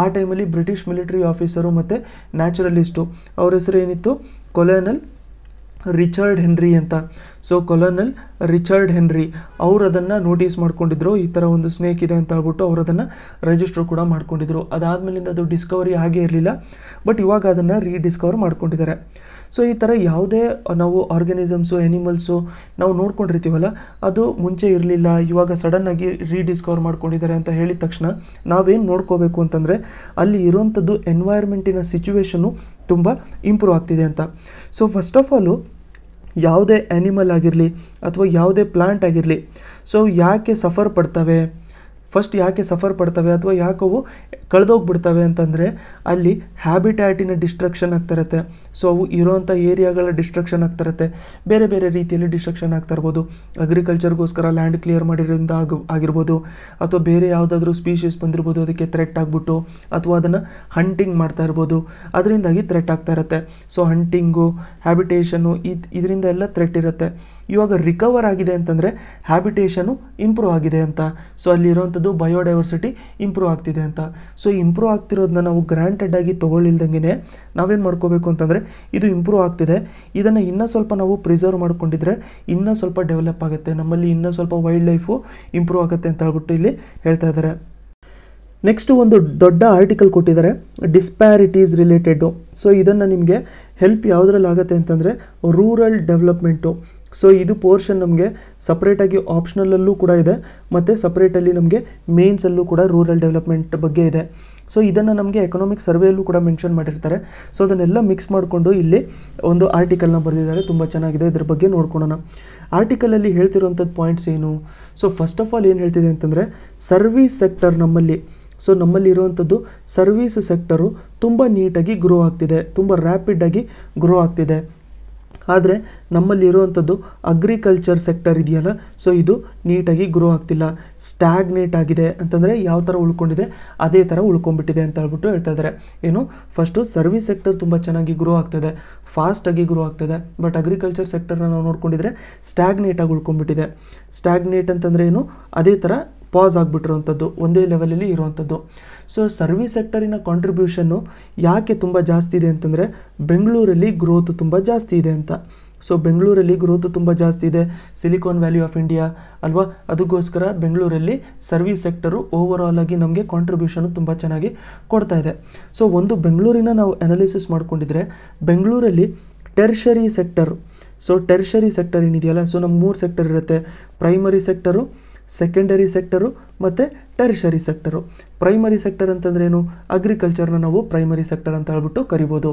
Speaker 1: ಆ ಟೈಮಲ್ಲಿ ಬ್ರಿಟಿಷ್ ಮಿಲಿಟರಿ ಆಫೀಸರು ಮತ್ತು ನ್ಯಾಚುರಲಿಸ್ಟು ಅವ್ರ ಹೆಸರು ಏನಿತ್ತು, ಕೊಲೋನಲ್ ರಿಚರ್ಡ್ ಹೆನ್ರಿ ಅಂತ. ಸೊ ಕೊಲೋನಲ್ ರಿಚರ್ಡ್ ಹೆನ್ರಿ ಅವರು ಅದನ್ನು ನೋಟಿಸ್ ಮಾಡ್ಕೊಂಡಿದ್ರು, ಈ ಥರ ಒಂದು ಸ್ನೇಕ್ ಇದೆ ಅಂತ ಹೇಳ್ಬಿಟ್ಟು ಅವರು ಅದನ್ನು ರಿಜಿಸ್ಟರ್ ಕೂಡ ಮಾಡ್ಕೊಂಡಿದ್ರು. ಅದಾದಮೇಲಿಂದ ಅದು ಡಿಸ್ಕವರಿ ಆಗೇ ಇರಲಿಲ್ಲ. ಬಟ್ ಇವಾಗ ಅದನ್ನು ರೀಡಿಸ್ಕವರ್ ಮಾಡ್ಕೊಂಡಿದ್ದಾರೆ. ಸೊ ಈ ಥರ ಯಾವುದೇ ನಾವು ಆರ್ಗನಿಸಮ್ಸು ಎನಿಮಲ್ಸು ನಾವು ನೋಡ್ಕೊಂಡಿರ್ತೀವಲ್ಲ ಅದು ಮುಂಚೆ ಇರಲಿಲ್ಲ, ಇವಾಗ ಸಡನ್ನಾಗಿ ರೀಡಿಸ್ಕವರ್ ಮಾಡ್ಕೊಂಡಿದ್ದಾರೆ ಅಂತ ಹೇಳಿದ ತಕ್ಷಣ ನಾವೇನು ನೋಡ್ಕೋಬೇಕು ಅಂತಂದರೆ ಅಲ್ಲಿ ಇರೋವಂಥದ್ದು ಎನ್ವೈರ್ಮೆಂಟಿನ ಸಿಚುವೇಶನ್ನು ತುಂಬ ಇಂಪ್ರೂವ್ ಆಗ್ತಿದೆ ಅಂತ. ಸೊ ಫಸ್ಟ್ ಆಫ್ ಆಲು ಯಾವುದೇ ಆ್ಯನಿಮಲ್ ಆಗಿರಲಿ ಅಥವಾ ಯಾವುದೇ ಪ್ಲಾಂಟ್ ಆಗಿರಲಿ, ಸೊ ಯಾಕೆ ಸಫರ್ ಪಡ್ತವೆ ಅಥವಾ ಯಾಕವು ಕಳೆದೋಗ್ಬಿಡ್ತವೆ ಅಂತಂದರೆ ಅಲ್ಲಿ ಹ್ಯಾಬಿಟ್ಯಾಟಿನ ಡಿಸ್ಟ್ರಕ್ಷನ್ ಆಗ್ತಿರುತ್ತೆ. ಸೊ ಅವು ಇರೋವಂಥ ಏರಿಯಾಗಳ ಡಿಸ್ಟ್ರಕ್ಷನ್ ಆಗ್ತಿರುತ್ತೆ. ಬೇರೆ ಬೇರೆ ರೀತಿಯಲ್ಲಿ ಡಿಸ್ಟ್ರಕ್ಷನ್ ಆಗ್ತಾ ಇರ್ಬೋದು. ಅಗ್ರಿಕಲ್ಚರ್ಗೋಸ್ಕರ ಲ್ಯಾಂಡ್ ಕ್ಲಿಯರ್ ಮಾಡಿರೋದ್ರಿಂದ ಆಗಿರ್ಬೋದು, ಅಥವಾ ಬೇರೆ ಯಾವುದಾದ್ರೂ ಸ್ಪೀಷೀಸ್ ಬಂದಿರ್ಬೋದು ಅದಕ್ಕೆ ಥ್ರೆಟ್ ಆಗಿಬಿಟ್ಟು, ಅಥವಾ ಅದನ್ನು ಹಂಟಿಂಗ್ ಮಾಡ್ತಾ ಇರ್ಬೋದು, ಅದರಿಂದಾಗಿ ಥ್ರೆಟ್ ಆಗ್ತಾ ಇರುತ್ತೆ. ಸೊ ಹಂಟಿಂಗು, ಹ್ಯಾಬಿಟೇಷನ್ನು ಇದರಿಂದ ಎಲ್ಲ ಥ್ರೆಟ್ ಇರುತ್ತೆ. ಇವಾಗ ರಿಕವರ್ ಆಗಿದೆ ಅಂತಂದರೆ ಹ್ಯಾಬಿಟೇಷನು ಇಂಪ್ರೂವ್ ಆಗಿದೆ ಅಂತ. ಸೊ ಅಲ್ಲಿರೋವಂಥದ್ದು ಬಯೋಡೈವರ್ಸಿಟಿ ಇಂಪ್ರೂವ್ ಆಗ್ತಿದೆ ಅಂತ. ಸೊ ಇಂಪ್ರೂವ್ ಆಗ್ತಿರೋದನ್ನ ನಾವು ಗ್ರಾಂಟೆಡ್ ಆಗಿ ತೊಗೊಳ್ಳಿಲ್ದಂಗೆ ನಾವೇನು ಮಾಡ್ಕೋಬೇಕು ಅಂತಂದರೆ ಇದು ಇಂಪ್ರೂವ್ ಆಗ್ತಿದೆ, ಇದನ್ನು ಇನ್ನೂ ಸ್ವಲ್ಪ ನಾವು ಪ್ರಿಸರ್ವ್ ಮಾಡ್ಕೊಂಡಿದ್ರೆ ಇನ್ನೂ ಸ್ವಲ್ಪ ಡೆವಲಪ್ ಆಗುತ್ತೆ, ನಮ್ಮಲ್ಲಿ ಇನ್ನೂ ಸ್ವಲ್ಪ ವೈಲ್ಡ್ ಲೈಫು ಇಂಪ್ರೂವ್ ಆಗುತ್ತೆ ಅಂತ ಹೇಳ್ಬಿಟ್ಟು ಇಲ್ಲಿ ಹೇಳ್ತಾ ಇದ್ದಾರೆ. ನೆಕ್ಸ್ಟು ಒಂದು ದೊಡ್ಡ ಆರ್ಟಿಕಲ್ ಕೊಟ್ಟಿದ್ದಾರೆ ಡಿಸ್ಪ್ಯಾರಿಟೀಸ್ ರಿಲೇಟೆಡ್ಡು. ಸೊ ಇದನ್ನು ನಿಮಗೆ ಹೆಲ್ಪ್ ಯಾವುದ್ರಲ್ಲಿ ಆಗುತ್ತೆ ಅಂತಂದರೆ ರೂರಲ್ ಡೆವಲಪ್ಮೆಂಟು. ಸೊ ಇದು ಪೋರ್ಷನ್ ನಮಗೆ ಸಪ್ರೇಟಾಗಿ ಆಪ್ಷನಲ್ಲೂ ಕೂಡ ಇದೆ, ಮತ್ತು ಸಪ್ರೇಟಲ್ಲಿ ನಮಗೆ ಮೇನ್ಸಲ್ಲೂ ಕೂಡ ರೂರಲ್ ಡೆವಲಪ್ಮೆಂಟ್ ಬಗ್ಗೆ ಇದೆ. ಸೊ ಇದನ್ನು ನಮಗೆ ಎಕನಾಮಿಕ್ ಸರ್ವೆಯಲ್ಲೂ ಕೂಡ ಮೆನ್ಷನ್ ಮಾಡಿರ್ತಾರೆ. ಸೊ ಅದನ್ನೆಲ್ಲ ಮಿಕ್ಸ್ ಮಾಡಿಕೊಂಡು ಇಲ್ಲಿ ಒಂದು ಆರ್ಟಿಕಲ್ನ ಬರೆದಿದ್ದಾರೆ, ತುಂಬ ಚೆನ್ನಾಗಿದೆ. ಇದ್ರ ಬಗ್ಗೆ ನೋಡ್ಕೊಳ್ಳೋಣ. ಆರ್ಟಿಕಲಲ್ಲಿ ಹೇಳ್ತಿರೋಂಥದ್ದು ಪಾಯಿಂಟ್ಸ್ ಏನು? ಸೊ ಫಸ್ಟ್ ಆಫ್ ಆಲ್ ಏನು ಹೇಳ್ತಿದೆ ಅಂತಂದರೆ ಸರ್ವೀಸ್ ಸೆಕ್ಟರ್ ನಮ್ಮಲ್ಲಿ ಇರುವಂಥದ್ದು ಸರ್ವೀಸ್ ಸೆಕ್ಟರು ತುಂಬ ನೀಟಾಗಿ ಗ್ರೋ ಆಗ್ತಿದೆ, ತುಂಬ ರ್ಯಾಪಿಡಾಗಿ ಗ್ರೋ ಆಗ್ತಿದೆ. ಆದರೆ ನಮ್ಮಲ್ಲಿ ಇರುವಂಥದ್ದು ಅಗ್ರಿಕಲ್ಚರ್ ಸೆಕ್ಟರ್ ಇದೆಯಲ್ಲ, ಸೊ ಇದು ನೀಟಾಗಿ ಗ್ರೋ ಆಗ್ತಿಲ್ಲ, ಸ್ಟ್ಯಾಗ್ನೇಟ್ ಆಗಿದೆ. ಅಂತಂದರೆ ಯಾವ ಥರ ಉಳ್ಕೊಂಡಿದೆ ಅದೇ ಥರ ಉಳ್ಕೊಂಡ್ಬಿಟ್ಟಿದೆ ಅಂತ ಹೇಳ್ಬಿಟ್ಟು ಹೇಳ್ತಾ ಇದ್ದಾರೆ. ಏನು, ಫಸ್ಟು ಸರ್ವಿಸ್ ಸೆಕ್ಟರ್ ತುಂಬ ಚೆನ್ನಾಗಿ ಗ್ರೋ ಆಗ್ತದೆ, ಫಾಸ್ಟಾಗಿ ಗ್ರೋ ಆಗ್ತದೆ. ಬಟ್ ಅಗ್ರಿಕಲ್ಚರ್ ಸೆಕ್ಟರ್ನ ನಾವು ನೋಡ್ಕೊಂಡಿದ್ರೆ ಸ್ಟ್ಯಾಗ್ನೇಟಾಗಿ ಉಳ್ಕೊಂಡ್ಬಿಟ್ಟಿದೆ. ಸ್ಟ್ಯಾಗ್ನೇಟ್ ಅಂತಂದರೆ ಏನು, ಅದೇ ಥರ ಪಾಸ್ ಆಗಿಬಿಟ್ಟಿರುವಂಥದ್ದು, ಒಂದೇ ಲೆವೆಲಲ್ಲಿ ಇರುವಂಥದ್ದು. ಸೊ ಸರ್ವಿಸ್ ಸೆಕ್ಟರಿನ ಕಾಂಟ್ರಿಬ್ಯೂಷನ್ನು ಯಾಕೆ ತುಂಬ ಜಾಸ್ತಿ ಇದೆ ಅಂತಂದರೆ ಬೆಂಗಳೂರಲ್ಲಿ ಗ್ರೋತ್ ತುಂಬ ಜಾಸ್ತಿ ಇದೆ ಅಂತ. ಸೊ ಬೆಂಗಳೂರಲ್ಲಿ ಗ್ರೋತ್ ತುಂಬ ಜಾಸ್ತಿ ಇದೆ, ಸಿಲಿಕಾನ್ ವ್ಯಾಲಿ ಆಫ್ ಇಂಡಿಯಾ ಅಲ್ವಾ, ಅದಕ್ಕೋಸ್ಕರ ಬೆಂಗಳೂರಲ್ಲಿ ಸರ್ವಿಸ್ ಸೆಕ್ಟರು ಓವರಾಲ್ ಆಗಿ ನಮಗೆ ಕಾಂಟ್ರಿಬ್ಯೂಷನ್ ತುಂಬ ಚೆನ್ನಾಗಿ ಕೊಡ್ತಾ ಇದೆ. ಸೊ ಒಂದು ಬೆಂಗಳೂರಿನ ನಾವು ಅನಾಲಿಸಿಸ್ ಮಾಡ್ಕೊಂಡಿದ್ರೆ ಬೆಂಗಳೂರಲ್ಲಿ ಟೆರ್ಷರಿ ಸೆಕ್ಟರು, ಸೊ ಟೆರ್ಷರಿ ಸೆಕ್ಟರ್ ಏನಿದೆಯಲ್ಲ, ಸೊ ನಮ್ಮ 3 ಸೆಕ್ಟರ್ ಇರುತ್ತೆ, ಪ್ರೈಮರಿ ಸೆಕ್ಟರು, ಸೆಕೆಂಡರಿ ಸೆಕ್ಟರು ಮತ್ತು ಟೆರ್ಷರಿ ಸೆಕ್ಟರು. ಪ್ರೈಮರಿ ಸೆಕ್ಟರ್ ಅಂತಂದ್ರೇನು, ಅಗ್ರಿಕಲ್ಚರ್ನ ನಾವು ಪ್ರೈಮರಿ ಸೆಕ್ಟರ್ ಅಂತ ಹೇಳ್ಬಿಟ್ಟು ಕರಿಬೋದು.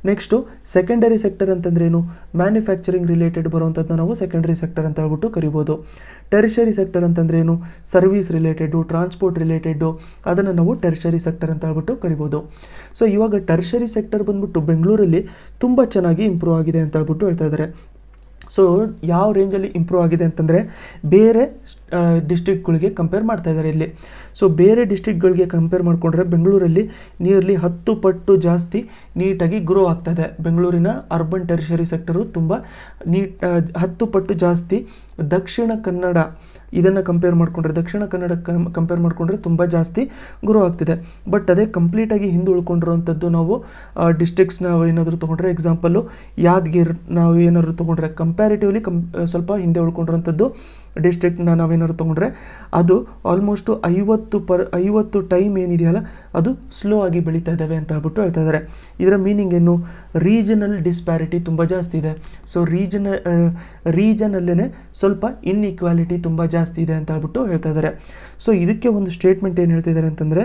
Speaker 1: ನೆಕ್ಸ್ಟು ಸೆಕೆಂಡರಿ ಸೆಕ್ಟರ್ ಅಂತಂದ್ರೇನು, ಮ್ಯಾನುಫ್ಯಾಕ್ಚರಿಂಗ್ ರಿಲೇಟೆಡ್ ಬರುವಂಥದ್ದನ್ನ ನಾವು ಸೆಕೆಂಡರಿ ಸೆಕ್ಟರ್ ಅಂತ ಹೇಳ್ಬಿಟ್ಟು ಕರಿಬೋದು. ಟೆರ್ಷರಿ ಸೆಕ್ಟರ್ ಅಂತಂದ್ರೇನು, ಸರ್ವಿಸ್ ರಿಲೇಟೆಡು, ಟ್ರಾನ್ಸ್ಪೋರ್ಟ್ ರಿಲೇಟೆಡು, ಅದನ್ನು ನಾವು ಟೆರ್ಷರಿ ಸೆಕ್ಟರ್ ಅಂತ ಹೇಳ್ಬಿಟ್ಟು ಕರಿಬೋದು. ಸೊ ಇವಾಗ ಟೆರ್ಷರಿ ಸೆಕ್ಟರ್ ಬಂದ್ಬಿಟ್ಟು ಬೆಂಗಳೂರಲ್ಲಿ ತುಂಬ ಚೆನ್ನಾಗಿ ಇಂಪ್ರೂವ್ ಆಗಿದೆ ಅಂತ ಹೇಳ್ಬಿಟ್ಟು ಹೇಳ್ತಾ ಇದ್ದಾರೆ. ಸೊ ಯಾವ ರೇಂಜಲ್ಲಿ ಇಂಪ್ರೂವ್ ಆಗಿದೆ ಅಂತಂದರೆ ಬೇರೆ ಡಿಸ್ಟ್ರಿಕ್ಟ್ಗಳಿಗೆ ಕಂಪೇರ್ ಮಾಡ್ತಾ ಇದ್ದಾರೆ ಇಲ್ಲಿ. ಸೊ ಬೇರೆ ಡಿಸ್ಟ್ರಿಕ್ಟ್ಗಳಿಗೆ ಕಂಪೇರ್ ಮಾಡಿಕೊಂಡ್ರೆ ಬೆಂಗಳೂರಲ್ಲಿ ನಿಯರ್ಲಿ 10 ಪಟ್ಟು ಜಾಸ್ತಿ ನೀಟಾಗಿ ಗ್ರೋ ಆಗ್ತಾಯಿದೆ. ಬೆಂಗಳೂರಿನ ಅರ್ಬನ್ ಟೆರಿಷರಿ ಸೆಕ್ಟರು ತುಂಬ 10 ಪಟ್ಟು ಜಾಸ್ತಿ. ದಕ್ಷಿಣ ಕನ್ನಡ ಇದನ್ನು ಕಂಪೇರ್ ಮಾಡಿಕೊಂಡ್ರೆ, ದಕ್ಷಿಣ ಕನ್ನಡ ಕಂಪೇರ್ ಮಾಡಿಕೊಂಡ್ರೆ ತುಂಬ ಜಾಸ್ತಿ ಗ್ರೋ ಆಗ್ತಿದೆ. ಬಟ್ ಅದೇ ಕಂಪ್ಲೀಟಾಗಿ ಹಿಂದೆ ಉಳ್ಕೊಂಡಿರುವಂಥದ್ದು ನಾವು ಡಿಸ್ಟ್ರಿಕ್ಟ್ಸ್ ನಾವು ಏನಾದರೂ ತೊಗೊಂಡ್ರೆ, ಎಕ್ಸಾಂಪಲ್ಲು ಯಾದಗಿರಿ ನಾವು ಏನಾದರೂ ತೊಗೊಂಡ್ರೆ ಕಂಪ್ಯಾರಿಟಿವ್ಲಿ ಸ್ವಲ್ಪ ಹಿಂದೆ ಉಳ್ಕೊಂಡಿರೋಂಥದ್ದು ಡಿಸ್ಟ್ರಿಕ್ಟ್ನ ನಾವೇನಾದ್ರು ತೊಗೊಂಡ್ರೆ ಅದು ಆಲ್ಮೋಸ್ಟು 50 ಟೈಮ್ ಏನಿದೆಯಲ್ಲ ಅದು ಸ್ಲೋ ಆಗಿ ಬೆಳೀತಾ ಇದ್ದಾವೆ ಅಂತ ಹೇಳ್ಬಿಟ್ಟು ಹೇಳ್ತಾ ಇದ್ದಾರೆ. ಇದರ ಮೀನಿಂಗ್ ಏನು, ರೀಜನಲ್ ಡಿಸ್ಪ್ಯಾರಿಟಿ ತುಂಬ ಜಾಸ್ತಿ ಇದೆ. ಸೊ ರೀಜನಲ್ಲೇ ಸ್ವಲ್ಪ ಇನ್ಇಕ್ವಾಲಿಟಿ ತುಂಬ ಜಾಸ್ತಿ ಇದೆ ಅಂತ ಹೇಳ್ಬಿಟ್ಟು ಹೇಳ್ತಾ ಇದ್ದಾರೆ. ಸೊ ಇದಕ್ಕೆ ಒಂದು ಸ್ಟೇಟ್ಮೆಂಟ್ ಏನು ಹೇಳ್ತಿದ್ದಾರೆ ಅಂತಂದರೆ,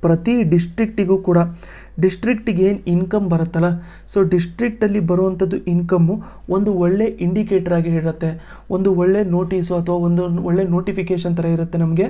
Speaker 1: ಪ್ರತಿ ಡಿಸ್ಟ್ರಿಕ್ಟಿಗೂ ಕೂಡ ಡಿಸ್ಟ್ರಿಕ್ಟಿಗೆ ಏನು ಇನ್ಕಮ್ ಬರುತ್ತಲ್ಲ, ಸೊ ಡಿಸ್ಟ್ರಿಕ್ಟಲ್ಲಿ ಬರುವಂಥದ್ದು ಇನ್ಕಮ್ಮು ಒಂದು ಒಳ್ಳೆ ಇಂಡಿಕೇಟರ್ ಆಗಿ ಇರುತ್ತೆ, ಒಂದು ಒಳ್ಳೆ ನೋಟಿಸು ಅಥವಾ ಒಂದು ಒಳ್ಳೆ ನೋಟಿಫಿಕೇಷನ್ ಥರ ಇರುತ್ತೆ ನಮಗೆ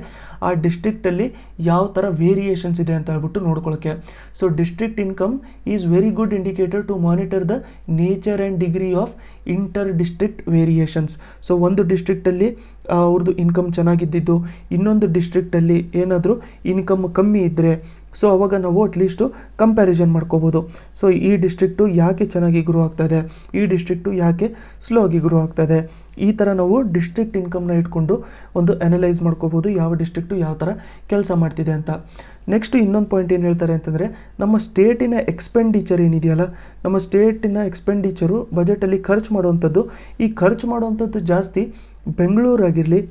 Speaker 1: ಆ ಡಿಸ್ಟ್ರಿಕ್ಟಲ್ಲಿ ಯಾವ ಥರ ವೇರಿಯೇಷನ್ಸ್ ಇದೆ ಅಂತ ಹೇಳ್ಬಿಟ್ಟು ನೋಡ್ಕೊಳ್ಳೋಕ್ಕೆ. So district income is very good indicator to monitor the nature and degree of inter district variations. So ಒಂದು ಡಿಸ್ಟ್ರಿಕ್ಟಲ್ಲಿ ಅವ್ರದ್ದು ಇನ್ಕಮ್ ಚೆನ್ನಾಗಿದ್ದಿದ್ದು ಇನ್ನೊಂದು ಡಿಸ್ಟ್ರಿಕ್ಟಲ್ಲಿ ಏನಾದರೂ ಇನ್ಕಮ್ ಕಮ್ಮಿ ಇದ್ದರೆ ಸೊ ಅವಾಗ ನಾವು ಅಟ್ಲೀಸ್ಟು ಕಂಪ್ಯಾರಿಸನ್ ಮಾಡ್ಕೋಬೋದು. ಸೊ ಈ ಡಿಸ್ಟ್ರಿಕ್ಟು ಯಾಕೆ ಚೆನ್ನಾಗಿ ಗ್ರೋ ಆಗ್ತಾಯಿದೆ, ಈ ಡಿಸ್ಟ್ರಿಕ್ಟು ಯಾಕೆ ಸ್ಲೋ ಆಗಿ ಗ್ರೋ ಆಗ್ತಾಯಿದೆ, ಈ ಥರ ನಾವು ಡಿಸ್ಟ್ರಿಕ್ಟ್ ಇನ್ಕಮ್ನ ಇಟ್ಕೊಂಡು ಒಂದು ಅನಲೈಸ್ ಮಾಡ್ಕೋಬೋದು ಯಾವ ಡಿಸ್ಟ್ರಿಕ್ಟು ಯಾವ ಥರ ಕೆಲಸ ಮಾಡ್ತಿದೆ ಅಂತ. ನೆಕ್ಸ್ಟ್ ಇನ್ನೊಂದು ಪಾಯಿಂಟ್ ಏನು ಹೇಳ್ತಾರೆ ಅಂತಂದರೆ, ನಮ್ಮ ಸ್ಟೇಟಿನ ಎಕ್ಸ್ಪೆಂಡಿಚರ್ ಏನಿದೆಯಲ್ಲ, ನಮ್ಮ ಸ್ಟೇಟಿನ ಎಕ್ಸ್ಪೆಂಡಿಚರು ಬಜೆಟಲ್ಲಿ ಖರ್ಚು ಮಾಡುವಂಥದ್ದು, ಈ ಖರ್ಚು ಮಾಡುವಂಥದ್ದು ಜಾಸ್ತಿ ಬೆಂಗಳೂರಾಗಿರಲಿ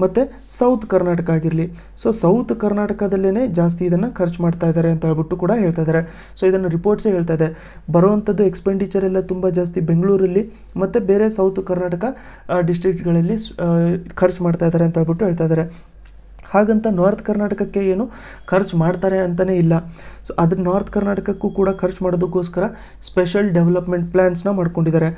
Speaker 1: ಮತ್ತು ಸೌತ್ ಕರ್ನಾಟಕ ಆಗಿರಲಿ. ಸೊ ಸೌತ್ ಕರ್ನಾಟಕದಲ್ಲೇ ಜಾಸ್ತಿ ಇದನ್ನು ಖರ್ಚು ಮಾಡ್ತಾ ಇದ್ದಾರೆ ಅಂತ ಹೇಳ್ಬಿಟ್ಟು ಕೂಡ ಹೇಳ್ತಾ ಇದ್ದಾರೆ. ಸೊ ಇದನ್ನು ರಿಪೋರ್ಟ್ಸೇ ಹೇಳ್ತಾ ಇದೆ, ಬರುವಂಥದ್ದು ಎಕ್ಸ್ಪೆಂಡಿಚರ್ ಎಲ್ಲ ತುಂಬ ಜಾಸ್ತಿ ಬೆಂಗಳೂರಲ್ಲಿ ಮತ್ತು ಬೇರೆ ಸೌತ್ ಕರ್ನಾಟಕ ಡಿಸ್ಟ್ರಿಕ್ಟ್ಗಳಲ್ಲಿ ಖರ್ಚು ಮಾಡ್ತಾ ಇದ್ದಾರೆ ಅಂತ ಹೇಳ್ಬಿಟ್ಟು ಹೇಳ್ತಾ ಇದ್ದಾರೆ. ಹಾಗಂತ ನಾರ್ತ್ ಕರ್ನಾಟಕಕ್ಕೆ ಏನು ಖರ್ಚು ಮಾಡ್ತಾರೆ ಅಂತಲೇ ಇಲ್ಲ. ಸೊ ಅದು ನಾರ್ತ್ ಕರ್ನಾಟಕಕ್ಕೂ ಕೂಡ ಖರ್ಚು ಮಾಡೋದಕ್ಕೋಸ್ಕರ ಸ್ಪೆಷಲ್ ಡೆವಲಪ್ಮೆಂಟ್ ಪ್ಲ್ಯಾನ್ಸ್ನ ಮಾಡ್ಕೊಂಡಿದ್ದಾರೆ,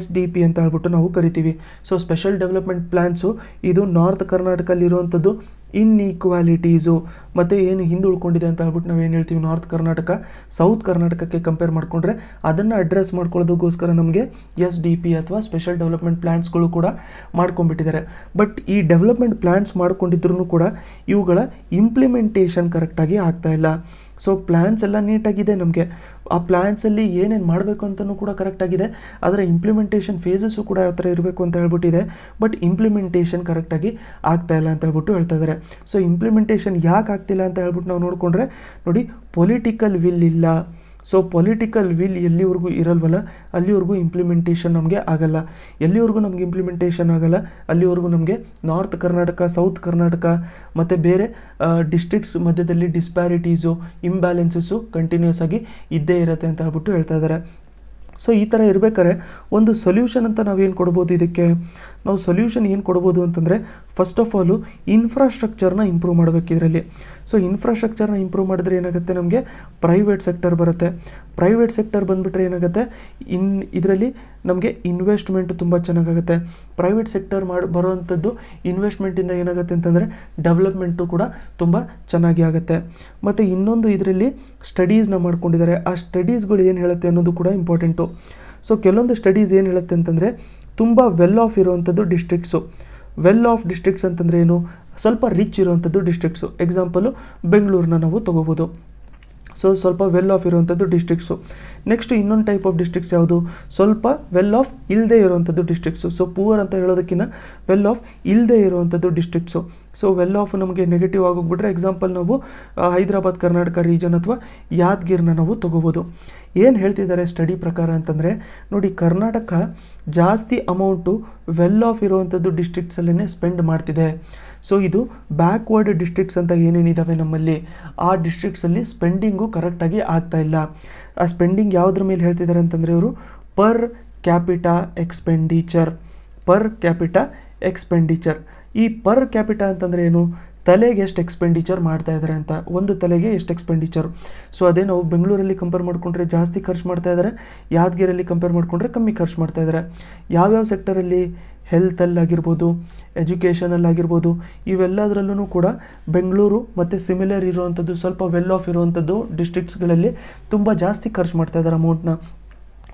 Speaker 1: SDP ಅಂತ ಹೇಳ್ಬಿಟ್ಟು ನಾವು ಕರಿತೀವಿ. ಸೊ ಸ್ಪೆಷಲ್ ಡೆವಲಪ್ಮೆಂಟ್ ಪ್ಲ್ಯಾನ್ಸು ಇದು ನಾರ್ತ್ ಕರ್ನಾಟಕದಲ್ಲಿರುವಂಥದ್ದು ಇನ್ಈಕ್ವಾಲಿಟೀಸು ಮತ್ತು ಏನು ಹಿಂದೆ ಉಳ್ಕೊಂಡಿದೆ ಅಂತ ಹೇಳ್ಬಿಟ್ಟು ನಾವೇನು ಹೇಳ್ತೀವಿ ನಾರ್ತ್ ಕರ್ನಾಟಕ ಸೌತ್ ಕರ್ನಾಟಕಕ್ಕೆ ಕಂಪೇರ್ ಮಾಡಿಕೊಂಡ್ರೆ ಅದನ್ನು ಅಡ್ರೆಸ್ ಮಾಡ್ಕೊಳ್ಳೋದಕ್ಕೋಸ್ಕರ ನಮಗೆ SDP ಅಥವಾ ಸ್ಪೆಷಲ್ ಡೆವಲಪ್ಮೆಂಟ್ ಪ್ಲ್ಯಾನ್ಸ್ಗಳು ಕೂಡ ಮಾಡ್ಕೊಂಡ್ಬಿಟ್ಟಿದ್ದಾರೆ. ಬಟ್ ಈ ಡೆವಲಪ್ಮೆಂಟ್ ಪ್ಲ್ಯಾನ್ಸ್ ಮಾಡ್ಕೊಂಡಿದ್ರೂ ಕೂಡ ಇವುಗಳ ಇಂಪ್ಲಿಮೆಂಟೇಷನ್ ಕರೆಕ್ಟಾಗಿ ಆಗ್ತಾಯಿಲ್ಲ. ಸೊ ಪ್ಲ್ಯಾನ್ಸ್ ಎಲ್ಲ ನೀಟಾಗಿದೆ, ನಮಗೆ ಆ ಪ್ಲ್ಯಾನ್ಸಲ್ಲಿ ಏನೇನು ಮಾಡಬೇಕು ಅಂತಲೂ ಕೂಡ ಕರೆಕ್ಟಾಗಿದೆ, ಅದರ ಇಂಪ್ಲಿಮೆಂಟೇಷನ್ ಫೇಸಸ್ಸು ಕೂಡ ಯಾವ ಥರ ಇರಬೇಕು ಅಂತ ಹೇಳ್ಬಿಟ್ಟಿದೆ. ಬಟ್ ಇಂಪ್ಲಿಮೆಂಟೇಷನ್ ಕರೆಕ್ಟಾಗಿ ಆಗ್ತಾಯಿಲ್ಲ ಅಂತ ಹೇಳ್ಬಿಟ್ಟು ಹೇಳ್ತಾ ಇದ್ದಾರೆ. ಸೊ ಇಂಪ್ಲಿಮೆಂಟೇಷನ್ ಯಾಕೆ ಆಗ್ತಿಲ್ಲ ಅಂತ ಹೇಳ್ಬಿಟ್ಟು ನಾವು ನೋಡಿಕೊಂಡ್ರೆ ನೋಡಿ, ಪೊಲಿಟಿಕಲ್ ವಿಲ್ ಇಲ್ಲ. ಸೊ ಪೊಲಿಟಿಕಲ್ ವಿಲ್ ಎಲ್ಲಿವರೆಗೂ ಇರಲ್ವಲ್ಲ ಅಲ್ಲಿವರೆಗೂ ಇಂಪ್ಲಿಮೆಂಟೇಷನ್ ನಮಗೆ ಆಗಲ್ಲ. ಎಲ್ಲಿವರೆಗೂ ನಮಗೆ ಇಂಪ್ಲಿಮೆಂಟೇಷನ್ ಆಗಲ್ಲ ಅಲ್ಲಿವರೆಗೂ ನಮಗೆ ನಾರ್ತ್ ಕರ್ನಾಟಕ ಸೌತ್ ಕರ್ನಾಟಕ ಮತ್ತು ಬೇರೆ ಡಿಸ್ಟ್ರಿಕ್ಟ್ಸ್ ಮಧ್ಯದಲ್ಲಿ ಡಿಸ್ಪ್ಯಾರಿಟೀಸು ಇಂಬ್ಯಾಲೆನ್ಸಸ್ಸು ಕಂಟಿನ್ಯೂಸ್ ಆಗಿ ಇದ್ದೇ ಇರುತ್ತೆ ಅಂತ ಹೇಳ್ಬಿಟ್ಟು ಹೇಳ್ತಾ ಇದ್ದಾರೆ. ಸೊ ಈ ಥರ ಇರಬೇಕಾದ್ರೆ ಒಂದು ಸೊಲ್ಯೂಷನ್ ಅಂತ ನಾವೇನು ಕೊಡ್ಬೋದು, ಇದಕ್ಕೆ ನಾವು ಸೊಲ್ಯೂಷನ್ ಏನು ಕೊಡ್ಬೋದು ಅಂತಂದರೆ, ಫಸ್ಟ್ ಆಫ್ ಆಲು ಇನ್ಫ್ರಾಸ್ಟ್ರಕ್ಚರ್ನ ಇಂಪ್ರೂವ್ ಮಾಡಬೇಕು ಇದರಲ್ಲಿ. ಸೊ ಇನ್ಫ್ರಾಸ್ಟ್ರಕ್ಚರ್ನ ಇಂಪ್ರೂವ್ ಮಾಡಿದ್ರೆ ಏನಾಗುತ್ತೆ, ನಮಗೆ ಪ್ರೈವೇಟ್ ಸೆಕ್ಟರ್ ಬರುತ್ತೆ. ಪ್ರೈವೇಟ್ ಸೆಕ್ಟರ್ ಬಂದುಬಿಟ್ರೆ ಏನಾಗುತ್ತೆ, ಇದರಲ್ಲಿ ನಮಗೆ ಇನ್ವೆಸ್ಟ್ಮೆಂಟ್ ತುಂಬ ಚೆನ್ನಾಗಾಗುತ್ತೆ. ಪ್ರೈವೇಟ್ ಸೆಕ್ಟರ್ ಬರೋವಂಥದ್ದು ಇನ್ವೆಸ್ಟ್ಮೆಂಟಿಂದ ಏನಾಗುತ್ತೆ ಅಂತಂದರೆ ಡೆವಲಪ್ಮೆಂಟು ಕೂಡ ತುಂಬ ಚೆನ್ನಾಗಿ ಆಗುತ್ತೆ. ಮತ್ತು ಇನ್ನೊಂದು ಇದರಲ್ಲಿ ಸ್ಟಡೀಸ್ನ ಮಾಡ್ಕೊಂಡಿದ್ದಾರೆ, ಆ ಸ್ಟಡೀಸ್ಗಳು ಏನು ಹೇಳುತ್ತೆ ಅನ್ನೋದು ಕೂಡ ಇಂಪಾರ್ಟೆಂಟು. ಸೊ ಕೆಲವೊಂದು ಸ್ಟಡೀಸ್ ಏನು ಹೇಳುತ್ತೆ ಅಂತಂದರೆ, ತುಂಬ ವೆಲ್ ಆಫ್ ಇರುವಂಥದ್ದು ಡಿಸ್ಟ್ರಿಕ್ಟ್ಸು. ವೆಲ್ ಆಫ್ ಡಿಸ್ಟ್ರಿಕ್ಟ್ಸ್ ಅಂತಂದರೆ ಏನು, ಸ್ವಲ್ಪ ರಿಚ್ ಇರುವಂಥದ್ದು ಡಿಸ್ಟ್ರಿಕ್ಟ್ಸು. ಎಕ್ಸಾಂಪಲು ಬೆಂಗಳೂರನ್ನ ನಾವು ತೊಗೋಬೋದು. ಸೊ ಸ್ವಲ್ಪ ವೆಲ್ ಆಫ್ ಇರುವಂಥದ್ದು ಡಿಸ್ಟ್ರಿಕ್ಟ್ಸು. ನೆಕ್ಸ್ಟ್ ಇನ್ನೊಂದು ಟೈಪ್ ಆಫ್ ಡಿಸ್ಟ್ರಿಕ್ಟ್ಸ್ ಯಾವುದು, ಸ್ವಲ್ಪ ವೆಲ್ ಆಫ್ ಇಲ್ಲದೆ ಇರುವಂಥದ್ದು ಡಿಸ್ಟ್ರಿಕ್ಟ್ಸು. ಸೊ ಪೂವರ್ ಅಂತ ಹೇಳೋದಕ್ಕಿಂತ ವೆಲ್ ಆಫ್ ಇಲ್ಲದೆ ಇರುವಂಥದ್ದು ಡಿಸ್ಟ್ರಿಕ್ಟ್ಸು. ಸೊ ವೆಲ್ ಆಫ್ ನಮಗೆ ನೆಗೆಟಿವ್ ಆಗೋಗ್ಬಿಟ್ರೆ ಎಕ್ಸಾಂಪಲ್ ನಾವು ಹೈದರಾಬಾದ್ ಕರ್ನಾಟಕ ರೀಜನ್ ಅಥವಾ ಯಾದಗಿರಿನ ನಾವು ತೊಗೋಬೋದು. ಏನು ಹೇಳ್ತಿದ್ದಾರೆ ಸ್ಟಡಿ ಪ್ರಕಾರ ಅಂತಂದರೆ ನೋಡಿ, ಕರ್ನಾಟಕ ಜಾಸ್ತಿ ಅಮೌಂಟು ವೆಲ್ ಆಫ್ ಇರುವಂಥದ್ದು ಡಿಸ್ಟ್ರಿಕ್ಟ್ಸಲ್ಲೇ ಸ್ಪೆಂಡ್ ಮಾಡ್ತಿದೆ. ಸೊ ಇದು ಬ್ಯಾಕ್ವರ್ಡ್ ಡಿಸ್ಟ್ರಿಕ್ಟ್ಸ್ ಅಂತ ಏನೇನಿದ್ದಾವೆ ನಮ್ಮಲ್ಲಿ, ಆ ಡಿಸ್ಟ್ರಿಕ್ಟ್ಸಲ್ಲಿ ಸ್ಪೆಂಡಿಂಗು ಕರೆಕ್ಟಾಗಿ ಆಗ್ತಾಯಿಲ್ಲ. ಆ ಸ್ಪೆಂಡಿಂಗ್ ಯಾವುದ್ರ ಮೇಲೆ ಹೇಳ್ತಿದ್ದಾರೆ ಅಂತಂದರೆ ಇವರು ಪರ್ ಕ್ಯಾಪಿಟಾ ಎಕ್ಸ್ಪೆಂಡಿಚರ್. ಈ ಪರ್ ಕ್ಯಾಪಿಟಾ ಅಂತಂದರೆ ಏನು, ತಲೆಗೆ ಎಷ್ಟು ಎಕ್ಸ್ಪೆಂಡಿಚರ್ ಮಾಡ್ತಾ ಇದ್ದಾರೆ ಅಂತ, ಒಂದು ತಲೆಗೆ ಎಷ್ಟು ಎಕ್ಸ್ಪೆಂಡಿಚರ್. ಸೊ ಅದೇ ನಾವು ಬೆಂಗಳೂರಲ್ಲಿ ಕಂಪೇರ್ ಮಾಡಿಕೊಂಡ್ರೆ ಜಾಸ್ತಿ ಖರ್ಚು ಮಾಡ್ತಾ ಇದ್ದಾರೆ, ಯಾದಗಿರಿಯಲ್ಲಿ ಕಂಪೇರ್ ಮಾಡಿಕೊಂಡ್ರೆ ಕಮ್ಮಿ ಖರ್ಚು ಮಾಡ್ತಾ ಇದ್ದಾರೆ. ಯಾವ್ಯಾವ ಸೆಕ್ಟರಲ್ಲಿ, ಹೆಲ್ತಲ್ಲಾಗಿರ್ಬೋದು, ಎಜುಕೇಷನಲ್ಲಾಗಿರ್ಬೋದು, ಇವೆಲ್ಲದರಲ್ಲೂ ಕೂಡ ಬೆಂಗಳೂರು ಮತ್ತು ಸಿಮಿಲರ್ ಇರುವಂಥದ್ದು ಸ್ವಲ್ಪ ವೆಲ್ ಆಫ್ ಇರುವಂಥದ್ದು ಡಿಸ್ಟ್ರಿಕ್ಟ್ಸ್ಗಳಲ್ಲಿ ತುಂಬ ಜಾಸ್ತಿ ಖರ್ಚು ಮಾಡ್ತಾ ಇದ್ದಾರೆ ಅಮೌಂಟ್ನ.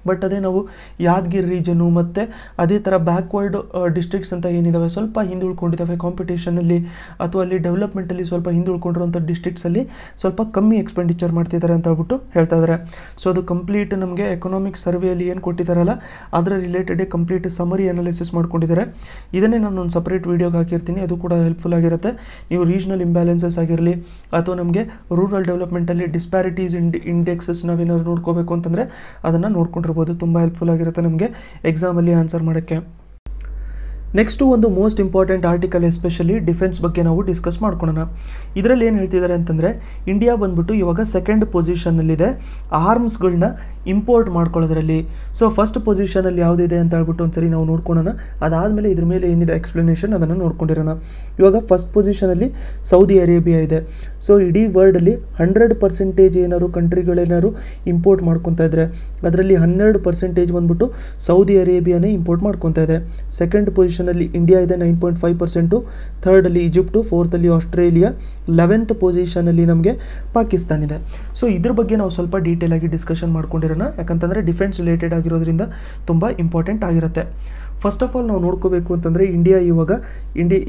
Speaker 1: ಬಟ್ ಅದೇ ನಾವು ಯಾದಗಿರಿ ರೀಜನು ಮತ್ತು ಅದೇ ಥರ ಬ್ಯಾಕ್ವರ್ಡ್ ಡಿಸ್ಟ್ರಿಕ್ಟ್ಸ್ ಅಂತ ಏನಿದ್ದಾವೆ, ಸ್ವಲ್ಪ ಹಿಂದುಳ್ಕೊಂಡಿದ್ದಾವೆ ಕಾಂಪಿಟೇಷನಲ್ಲಿ ಅಥವಾ ಅಲ್ಲಿ ಡೆವಲಪ್ಮೆಂಟಲ್ಲಿ ಸ್ವಲ್ಪ ಹಿಂದುಳ್ಕೊಂಡಿರುವಂಥ ಡಿಸ್ಟ್ರಿಕ್ಟ್ಸಲ್ಲಿ ಸ್ವಲ್ಪ ಕಮ್ಮಿ ಎಕ್ಸ್ಪೆಂಡಿಚರ್ ಮಾಡ್ತಿದ್ದಾರೆ ಅಂತ ಹೇಳ್ಬಿಟ್ಟು ಹೇಳ್ತಾ ಇದ್ದಾರೆ. ಸೊ ಅದು ಕಂಪ್ಲೀಟ್ ನಮಗೆ ಎಕನಾಮಿಕ್ ಸರ್ವೆಯಲ್ಲಿ ಏನು ಕೊಟ್ಟಿದ್ದಾರಲ್ಲ ಅದರ ರಿಲೇಟೆಡ್ ಕಂಪ್ಲೀಟ್ ಸಮರಿ ಅನಾಲಿಸಿಸ್ ಮಾಡ್ಕೊಂಡಿದ್ದಾರೆ. ಇದನ್ನೇ ನಾನು ಒಂದು ಸಪ್ರೇಟ್ ವೀಡಿಯೋಗೆ ಹಾಕಿರ್ತೀನಿ, ಅದು ಕೂಡ ಹೆಲ್ಪ್ಫುಲ್ ಆಗಿರುತ್ತೆ. ನೀವು ರೀಜ್ನಲ್ ಇಂಬ್ಯಾಲೆನ್ಸಸ್ ಆಗಿರಲಿ ಅಥವಾ ನಮಗೆ ರೂರಲ್ ಡೆವಲಪ್ಮೆಂಟಲ್ಲಿ ಡಿಸ್ಪ್ಯಾರಿಟೀಸ್ ಇಂಡೆಕ್ಸಸ್ ನಾವೇನಾದ್ರು ನೋಡ್ಕೋಬೇಕು ಅಂತಂದರೆ ಅದನ್ನು ನೋಡ್ಕೊಂಡ್ರೆ ತುಂಬ ಹೆಲ್ಪ್ಫುಲ್ ಆಗಿರುತ್ತೆ ನಮಗೆ ಎಕ್ಸಾಮಲ್ಲಿ ಆನ್ಸರ್ ಮಾಡೋಕ್ಕೆ. ನೆಕ್ಸ್ಟು ಒಂದು most important article especially defence ಬಗ್ಗೆ ನಾವು ಡಿಸ್ಕಸ್ ಮಾಡ್ಕೊಳ್ಳೋಣ. ಇದರಲ್ಲಿ ಏನು ಹೇಳ್ತಿದ್ದಾರೆ ಅಂತಂದರೆ ಇಂಡಿಯಾ ಬಂದ್ಬಿಟ್ಟು ಇವಾಗ ಸೆಕೆಂಡ್ ಪೊಸಿಷನ್ನಲ್ಲಿದೆ ಆರ್ಮ್ಸ್ಗಳನ್ನ ಇಂಪೋರ್ಟ್ ಮಾಡ್ಕೊಳ್ಳೋದ್ರಲ್ಲಿ. ಸೊ ಫಸ್ಟ್ ಪೊಸಿಷನಲ್ಲಿ ಯಾವುದಿದೆ ಅಂತ ಹೇಳ್ಬಿಟ್ಟು ಒಂದ್ಸರಿ ನಾವು ನೋಡ್ಕೊಳ್ಳೋಣ. ಅದಾದಮೇಲೆ ಇದ್ರ ಮೇಲೆ ಏನಿದೆ ಎಕ್ಸ್ಪ್ಲನೇಷನ್ ಅದನ್ನು ನೋಡ್ಕೊಂಡಿರೋಣ. ಇವಾಗ ಫಸ್ಟ್ ಪೊಸಿಷನಲ್ಲಿ ಸೌದಿ ಅರೇಬಿಯಾ ಇದೆ. ಸೊ ಇಡೀ ವರ್ಲ್ಡಲ್ಲಿ 100% ಏನಾದ್ರು ಕಂಟ್ರಿಗಳೇನಾದ್ರು ಇಂಪೋರ್ಟ್ ಮಾಡ್ಕೊತಾ ಇದ್ದರೆ ಅದರಲ್ಲಿ 12% ಬಂದ್ಬಿಟ್ಟು ಸೌದಿ ಅರೇಬಿಯಾನೇ ಇಂಪೋರ್ಟ್ ಮಾಡ್ಕೊತಾ ಇದೆ. ಸೆಕೆಂಡ್ ಪೊಸಿಷನಲ್ಲಿ ಇಂಡಿಯಾ ಇದೆ 9.5%, ಥರ್ಡಲ್ಲಿ ಈಜಿಪ್ಟು, ಫೋರ್ತಲ್ಲಿ ಆಸ್ಟ್ರೇಲಿಯಾ, 11th ಪೊಸಿಷನಲ್ಲಿ ನಮಗೆ ಪಾಕಿಸ್ತಾನ ಇದೆ. ಸೊ ಇದ್ರ ಬಗ್ಗೆ ನಾವು ಸ್ವಲ್ಪ ಡೀಟೇಲ್ ಆಗಿ ಡಿಸ್ಕಷನ್ ಮಾಡ್ಕೊಂಡಿರೋಣ, ಯಾಕಂತಂದರೆ ಡಿಫೆನ್ಸ್ ರಿಲೇಟೆಡ್ ಆಗಿರೋದ್ರಿಂದ ತುಂಬ ಇಂಪಾರ್ಟೆಂಟ್ ಆಗಿರುತ್ತೆ. ಫಸ್ಟ್ ಆಫ್ ಆಲ್ ನಾವು ನೋಡ್ಕೋಬೇಕು ಅಂತಂದರೆ ಇಂಡಿಯಾ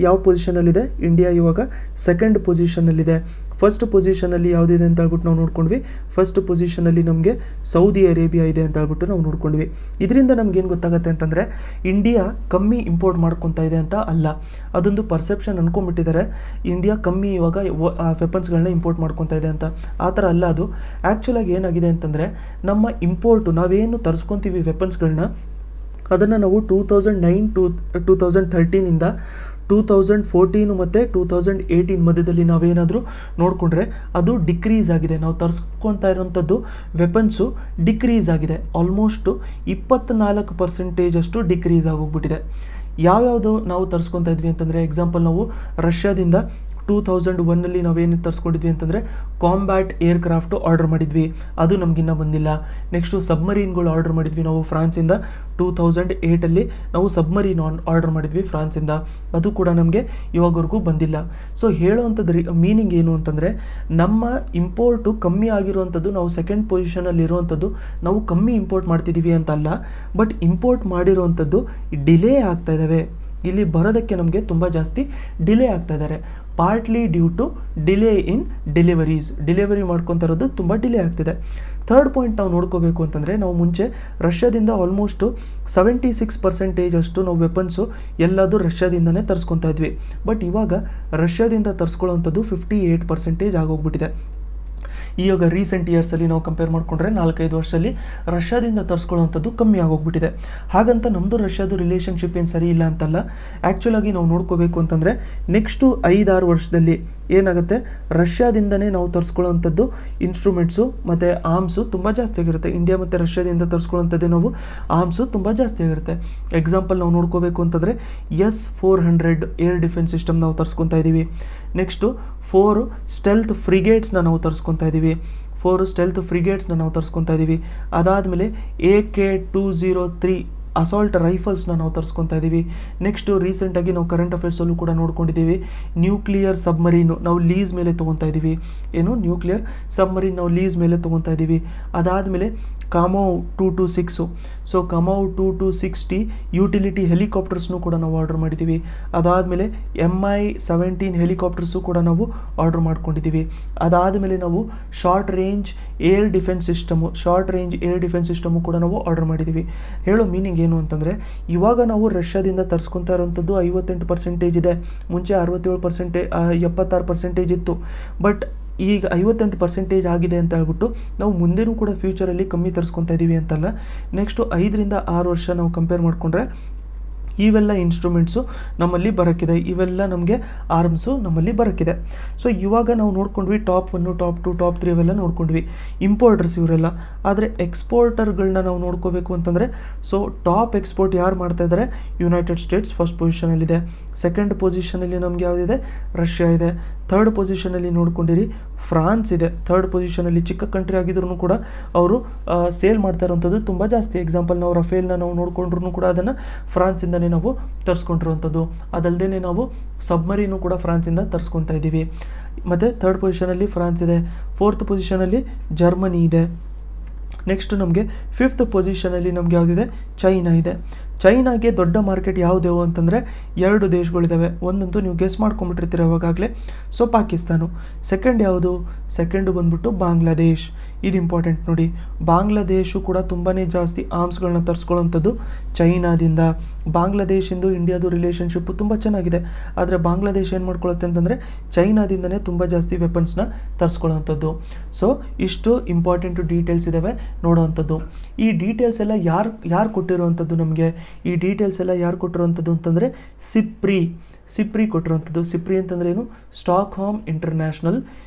Speaker 1: ಯಾವ ಪೊಸಿಷನಲ್ಲಿದೆ, ಇಂಡಿಯಾ ಇವಾಗ ಸೆಕೆಂಡ್ ಪೊಸಿಷನಲ್ಲಿದೆ. ಫಸ್ಟ್ ಪೊಸಿಷನಲ್ಲಿ ಯಾವುದಿದೆ ಅಂತ ಹೇಳ್ಬಿಟ್ಟು ನಾವು ನೋಡ್ಕೊಂಡ್ವಿ, ಫಸ್ಟ್ ಪೊಸಿಷನಲ್ಲಿ ನಮಗೆ ಸೌದಿ ಅರೇಬಿಯಾ ಇದೆ ಅಂತ ಹೇಳ್ಬಿಟ್ಟು ನಾವು ನೋಡ್ಕೊಂಡ್ವಿ. ಇದರಿಂದ ನಮಗೇನು ಗೊತ್ತಾಗುತ್ತೆ ಅಂತಂದರೆ ಇಂಡಿಯಾ ಕಮ್ಮಿ ಇಂಪೋರ್ಟ್ ಮಾಡ್ಕೊತಾ ಇದೆ ಅಂತ ಅಲ್ಲ, ಅದೊಂದು ಪರ್ಸೆಪ್ಷನ್ ಅಂದ್ಕೊಂಡ್ಬಿಟ್ಟಿದ್ದಾರೆ ಇಂಡಿಯಾ ಕಮ್ಮಿ ಇವಾಗ ವೆಪನ್ಸ್ಗಳನ್ನ ಇಂಪೋರ್ಟ್ ಮಾಡ್ಕೊತಾ ಇದೆ ಅಂತ. ಆ ಥರ ಅಲ್ಲ, ಅದು ಆ್ಯಕ್ಚುಲಾಗಿ ಏನಾಗಿದೆ ಅಂತಂದರೆ ನಮ್ಮ ಇಂಪೋರ್ಟು ನಾವೇನು ತರಿಸ್ಕೊತೀವಿ ವೆಪನ್ಸ್ಗಳನ್ನ ಅದನ್ನು ನಾವು 2009 to 2013ಇಂದ 2014 ಮತ್ತು 2018 ಮಧ್ಯದಲ್ಲಿ ನಾವೇನಾದರೂ ನೋಡಿಕೊಂಡ್ರೆ ಅದು ಡಿಕ್ರೀಸ್ ಆಗಿದೆ. ನಾವು ತರಿಸ್ಕೊತಾ ಇರೋಂಥದ್ದು ವೆಪನ್ಸು ಡಿಕ್ರೀಸ್ ಆಗಿದೆ, ಆಲ್ಮೋಸ್ಟು 24% ಅಷ್ಟು ಡಿಕ್ರೀಸ್ ಆಗೋಗ್ಬಿಟ್ಟಿದೆ. ಯಾವ್ಯಾವುದು ನಾವು ತರಿಸ್ಕೊತಾ ಇದ್ವಿ ಅಂತಂದರೆ ಎಕ್ಸಾಂಪಲ್ ನಾವು ರಷ್ಯಾದಿಂದ 2001ನಲ್ಲಿ ನಾವೇನು ತರಿಸ್ಕೊಂಡಿದ್ವಿ ಅಂತಂದರೆ ಕಾಂಬ್ಯಾಟ್ ಏರ್ಕ್ರಾಫ್ಟು ಆರ್ಡರ್ ಮಾಡಿದ್ವಿ, ಅದು ನಮಗಿನ್ನೂ ಬಂದಿಲ್ಲ. ನೆಕ್ಸ್ಟು ಸಬ್ಮರೀನ್ಗಳು ಆರ್ಡರ್ ಮಾಡಿದ್ವಿ ನಾವು ಫ್ರಾನ್ಸಿಂದ, 2008ಅಲ್ಲಿ ನಾವು ಸಬ್ಮರೀನ್ ಆರ್ಡರ್ ಮಾಡಿದ್ವಿ ಫ್ರಾನ್ಸಿಂದ, ಅದು ಕೂಡ ನಮಗೆ ಇವಾಗವರೆಗೂ ಬಂದಿಲ್ಲ. ಸೊ ಹೇಳೋವಂಥದ್ದು ಮೀನಿಂಗ್ ಏನು ಅಂತಂದರೆ ನಮ್ಮ ಇಂಪೋರ್ಟು ಕಮ್ಮಿ ಆಗಿರುವಂಥದ್ದು, ನಾವು ಸೆಕೆಂಡ್ ಪೊಸಿಷನಲ್ಲಿ ಇರುವಂಥದ್ದು ನಾವು ಕಮ್ಮಿ ಇಂಪೋರ್ಟ್ ಮಾಡ್ತಿದ್ದೀವಿ ಅಂತಲ್ಲ, ಬಟ್ ಇಂಪೋರ್ಟ್ ಮಾಡಿರುವಂಥದ್ದು ಡಿಲೇ ಆಗ್ತಾ ಇದ್ದಾವೆ. ಇಲ್ಲಿ ಬರೋದಕ್ಕೆ ನಮಗೆ ತುಂಬ ಜಾಸ್ತಿ ಡಿಲೇ ಆಗ್ತಾ ಇದ್ದಾರೆ, partly due to delay in delivery ಮಾಡ್ಕೊತಾ ಇರೋದು ತುಂಬ ಡಿಲೇ ಆಗ್ತಿದೆ. ಥರ್ಡ್ ಪಾಯಿಂಟ್ ನಾವು ನೋಡ್ಕೋಬೇಕು ಅಂತಂದರೆ ನಾವು ಮುಂಚೆ ರಷ್ಯಾದಿಂದ ಆಲ್ಮೋಸ್ಟು 76% ಅಷ್ಟು ನಾವು ವೆಪನ್ಸು ಎಲ್ಲದೂ ರಷ್ಯಾದಿಂದನೇ ತರಿಸ್ಕೊತಾ ಇದ್ವಿ. ಬಟ್ ಇವಾಗ ರಷ್ಯಾದಿಂದ ತರಿಸ್ಕೊಳ್ಳೋವಂಥದ್ದು 58% ಆಗೋಗ್ಬಿಟ್ಟಿದೆ. ಇವಾಗ ರೀಸೆಂಟ್ ಇಯರ್ಸಲ್ಲಿ ನಾವು ಕಂಪೇರ್ ಮಾಡಿಕೊಂಡ್ರೆ 4-5 ವರ್ಷದಲ್ಲಿ ರಷ್ಯಾದಿಂದ ತರಿಸ್ಕೊಳ್ಳೋವಂಥದ್ದು ಕಮ್ಮಿ ಆಗೋಗ್ಬಿಟ್ಟಿದೆ. ಹಾಗಂತ ನಮ್ಮದು ರಷ್ಯಾದು ರಿಲೇಷನ್ಶಿಪ್ ಏನು ಸರಿ ಇಲ್ಲ ಅಂತಲ್ಲ, ಆ್ಯಕ್ಚುಲಾಗಿ ನಾವು ನೋಡ್ಕೋಬೇಕು ಅಂತಂದರೆ ನೆಕ್ಸ್ಟು 5-6 ವರ್ಷದಲ್ಲಿ ಏನಾಗುತ್ತೆ, ರಷ್ಯಾದಿಂದನೇ ನಾವು ತರಿಸ್ಕೊಳ್ಳೋವಂಥದ್ದು ಇನ್ಸ್ಟ್ರೂಮೆಂಟ್ಸು ಮತ್ತು ಆರ್ಮ್ಸು ತುಂಬ ಜಾಸ್ತಿ ಆಗಿರುತ್ತೆ. ಇಂಡಿಯಾ ಮತ್ತು ರಷ್ಯಾದಿಂದ ತರಿಸ್ಕೊಳ್ಳೋವಂಥದ್ದೇ ನಾವು ಆರ್ಮ್ಸು ತುಂಬ ಜಾಸ್ತಿ ಆಗಿರುತ್ತೆ. ಎಕ್ಸಾಂಪಲ್ ನಾವು ನೋಡ್ಕೋಬೇಕು ಅಂತಂದರೆ S-400 ಏರ್ ಡಿಫೆನ್ಸ್ ಸಿಸ್ಟಮ್ ನಾವು ತರಿಸ್ಕೊತಾ ಇದ್ದೀವಿ. ನೆಕ್ಸ್ಟು 4 ಸ್ಟೆಲ್ತ್ ಫ್ರಿಗೇಟ್ಸ್ನ ನಾವು ತರಿಸ್ಕೊತಾ ಇದ್ದೀವಿ. ಅದಾದಮೇಲೆ AK-203 ಅಸಾಲ್ಟ್ ರೈಫಲ್ಸ್ನ ನಾವು ತರಿಸ್ಕೊತಾ ಇದ್ದೀವಿ. ನೆಕ್ಸ್ಟು ರೀಸೆಂಟಾಗಿ ನಾವು ಕರೆಂಟ್ ಅಫೇರ್ಸಲ್ಲೂ ಕೂಡ ನೋಡ್ಕೊಂಡಿದ್ದೀವಿ, ನ್ಯೂಕ್ಲಿಯರ್ ಸಬ್ಮರೀನು ನಾವು ಲೀಸ್ ಮೇಲೆ ತೊಗೊತಾ ಇದ್ದೀವಿ. ನ್ಯೂಕ್ಲಿಯರ್ ಸಬ್ಮರೀನ್ ನಾವು ಲೀಸ್ ಮೇಲೆ ತೊಗೊತಾ ಇದ್ದೀವಿ. ಅದಾದಮೇಲೆ ಕಾಮೋ 226. ಸೊ ಕಾಮೋ 226T ಯುಟಿಲಿಟಿ ಹೆಲಿಕಾಪ್ಟರ್ಸ್ನು ಕೂಡ ನಾವು ಆರ್ಡರ್ ಮಾಡಿದ್ದೀವಿ. ಅದಾದಮೇಲೆ Mi-17 ಹೆಲಿಕಾಪ್ಟರ್ಸು ಕೂಡ ನಾವು ಆರ್ಡರ್ ಮಾಡ್ಕೊಂಡಿದ್ದೀವಿ. ಅದಾದಮೇಲೆ ನಾವು short range air defence system ಕೂಡ ನಾವು ಆರ್ಡರ್ ಮಾಡಿದ್ದೀವಿ. ಹೇಳೋ ಮೀನಿಂಗ್ ಏನು ಅಂತಂದರೆ, ಇವಾಗ ನಾವು ರಷ್ಯಾದಿಂದ ತರಿಸ್ಕೊತಾ ಇರೋವಂಥದ್ದು 58% ಇದೆ. ಮುಂಚೆ 76% ಇತ್ತು. ಬಟ್ ಈಗ 58% ಆಗಿದೆ ಅಂತ ಹೇಳ್ಬಿಟ್ಟು ನಾವು ಮುಂದೆನೂ ಕೂಡ ಫ್ಯೂಚರಲ್ಲಿ ಕಮ್ಮಿ ತರಿಸ್ಕೊತಾ ಇದ್ದೀವಿ ಅಂತಲ್ಲ. ನೆಕ್ಸ್ಟು 5 ರಿಂದ 6 ವರ್ಷ ನಾವು ಕಂಪೇರ್ ಮಾಡಿಕೊಂಡ್ರೆ ಇವೆಲ್ಲ ಇನ್ಸ್ಟ್ರೂಮೆಂಟ್ಸು ನಮ್ಮಲ್ಲಿ ಬರೋಕ್ಕಿದೆ, ಇವೆಲ್ಲ ನಮಗೆ ಆರ್ಮ್ಸು ನಮ್ಮಲ್ಲಿ ಬರೋಕ್ಕಿದೆ. ಸೊ ಇವಾಗ ನಾವು ನೋಡ್ಕೊಂಡ್ವಿ ಟಾಪ್ 1, ಟಾಪ್ 2, ಟಾಪ್ 3 ಅವೆಲ್ಲ ನೋಡ್ಕೊಂಡ್ವಿ, ಇಂಪೋರ್ಟರ್ಸ್ ಇವರೆಲ್ಲ. ಆದರೆ ಎಕ್ಸ್ಪೋರ್ಟರ್ಗಳನ್ನ ನಾವು ನೋಡ್ಕೋಬೇಕು ಅಂತಂದರೆ, ಸೊ ಟಾಪ್ ಎಕ್ಸ್ಪೋರ್ಟ್ ಯಾರು ಮಾಡ್ತಾ ಇದ್ದಾರೆ? ಯುನೈಟೆಡ್ ಸ್ಟೇಟ್ಸ್ ಫಸ್ಟ್ ಪೊಸಿಷನಲ್ಲಿದೆ. ಸೆಕೆಂಡ್ ಪೊಸಿಷನಲ್ಲಿ ನಮಗೆ ಯಾವುದಿದೆ? ರಷ್ಯಾ ಇದೆ. ಥರ್ಡ್ ಪೊಸಿಷನಲ್ಲಿ ನೋಡ್ಕೊಂಡಿರಿ ಫ್ರಾನ್ಸ್ ಇದೆ. ಥರ್ಡ್ ಪೊಸಿಷನಲ್ಲಿ ಚಿಕ್ಕ ಕಂಟ್ರಿ ಆಗಿದ್ರು ಕೂಡ ಅವರು ಸೇಲ್ ಮಾಡ್ತಾ ಇರೋವಂಥದ್ದು ತುಂಬ ಜಾಸ್ತಿ. ಎಕ್ಸಾಂಪಲ್ ನಾವು ರಫೇಲ್ನ ನಾವು ನೋಡ್ಕೊಂಡ್ರು ಕೂಡ ಅದನ್ನು ಫ್ರಾನ್ಸಿಂದನೇ ನಾವು ತರಿಸ್ಕೊಂಡಿರುವಂಥದ್ದು. ಅದಲ್ಲದೆ ನಾವು ಸಬ್ಮರೀನು ಕೂಡ ಫ್ರಾನ್ಸಿಂದ ತರಿಸ್ಕೊತಾ ಇದ್ದೀವಿ. ಮತ್ತು ಥರ್ಡ್ ಪೊಸಿಷನಲ್ಲಿ ಫ್ರಾನ್ಸ್ ಇದೆ. ಫೋರ್ತ್ ಪೊಸಿಷನಲ್ಲಿ ಜರ್ಮನಿ ಇದೆ. ನೆಕ್ಸ್ಟ್ ನಮಗೆ ಫಿಫ್ತ್ ಪೊಸಿಷನಲ್ಲಿ ನಮಗೆ ಯಾವುದಿದೆ? ಚೈನಾ ಇದೆ. ಚೈನಾಗೆ ದೊಡ್ಡ ಮಾರ್ಕೆಟ್ ಯಾವುದೇವು ಅಂತಂದರೆ 2 ದೇಶಗಳಿದ್ದಾವೆ. ಒಂದಂತೂ ನೀವು ಗೆಸ್ ಮಾಡ್ಕೊಂಬಿಟ್ಟಿರ್ತೀರ ಅವಾಗಲೇ, ಸೊ ಪಾಕಿಸ್ತಾನ. ಸೆಕೆಂಡ್ ಯಾವುದು? ಸೆಕೆಂಡು ಬಂದ್ಬಿಟ್ಟು ಬಾಂಗ್ಲಾದೇಶ್. ಇದು ಇಂಪಾರ್ಟೆಂಟ್ ನೋಡಿ. ಬಾಂಗ್ಲಾದೇಶು ಕೂಡ ತುಂಬಾ ಜಾಸ್ತಿ ಆರ್ಮ್ಸ್ಗಳನ್ನ ತರಿಸ್ಕೊಳ್ಳೋಂಥದ್ದು ಚೈನಾದಿಂದ. ಬಾಂಗ್ಲಾದೇಶಿಂದು ಇಂಡಿಯಾದು ರಿಲೇಷನ್ಶಿಪ್ಪು ತುಂಬ ಚೆನ್ನಾಗಿದೆ. ಆದರೆ ಬಾಂಗ್ಲಾದೇಶ ಏನು ಮಾಡ್ಕೊಳ್ಳುತ್ತೆ ಅಂತಂದರೆ ಚೈನಾದಿಂದನೇ ತುಂಬ ಜಾಸ್ತಿ ವೆಪನ್ಸ್ನ ತರಿಸ್ಕೊಳ್ಳೋವಂಥದ್ದು. ಸೊ ಇಷ್ಟು ಇಂಪಾರ್ಟೆಂಟು ಡೀಟೇಲ್ಸ್ ಇದ್ದಾವೆ ನೋಡೋವಂಥದ್ದು. ಈ ಡೀಟೇಲ್ಸ್ ಎಲ್ಲ ಯಾರು ಕೊಟ್ಟಿರುವಂಥದ್ದು ನಮಗೆ? ಈ ಡೀಟೇಲ್ಸ್ ಎಲ್ಲ ಯಾರು ಕೊಟ್ಟಿರುವಂಥದ್ದು ಅಂತಂದರೆ ಸಿಪ್ರಿ ಕೊಟ್ಟಿರುವಂಥದ್ದು. ಸಿಪ್ರಿ ಅಂತಂದ್ರೆ ಏನು? Stockholm international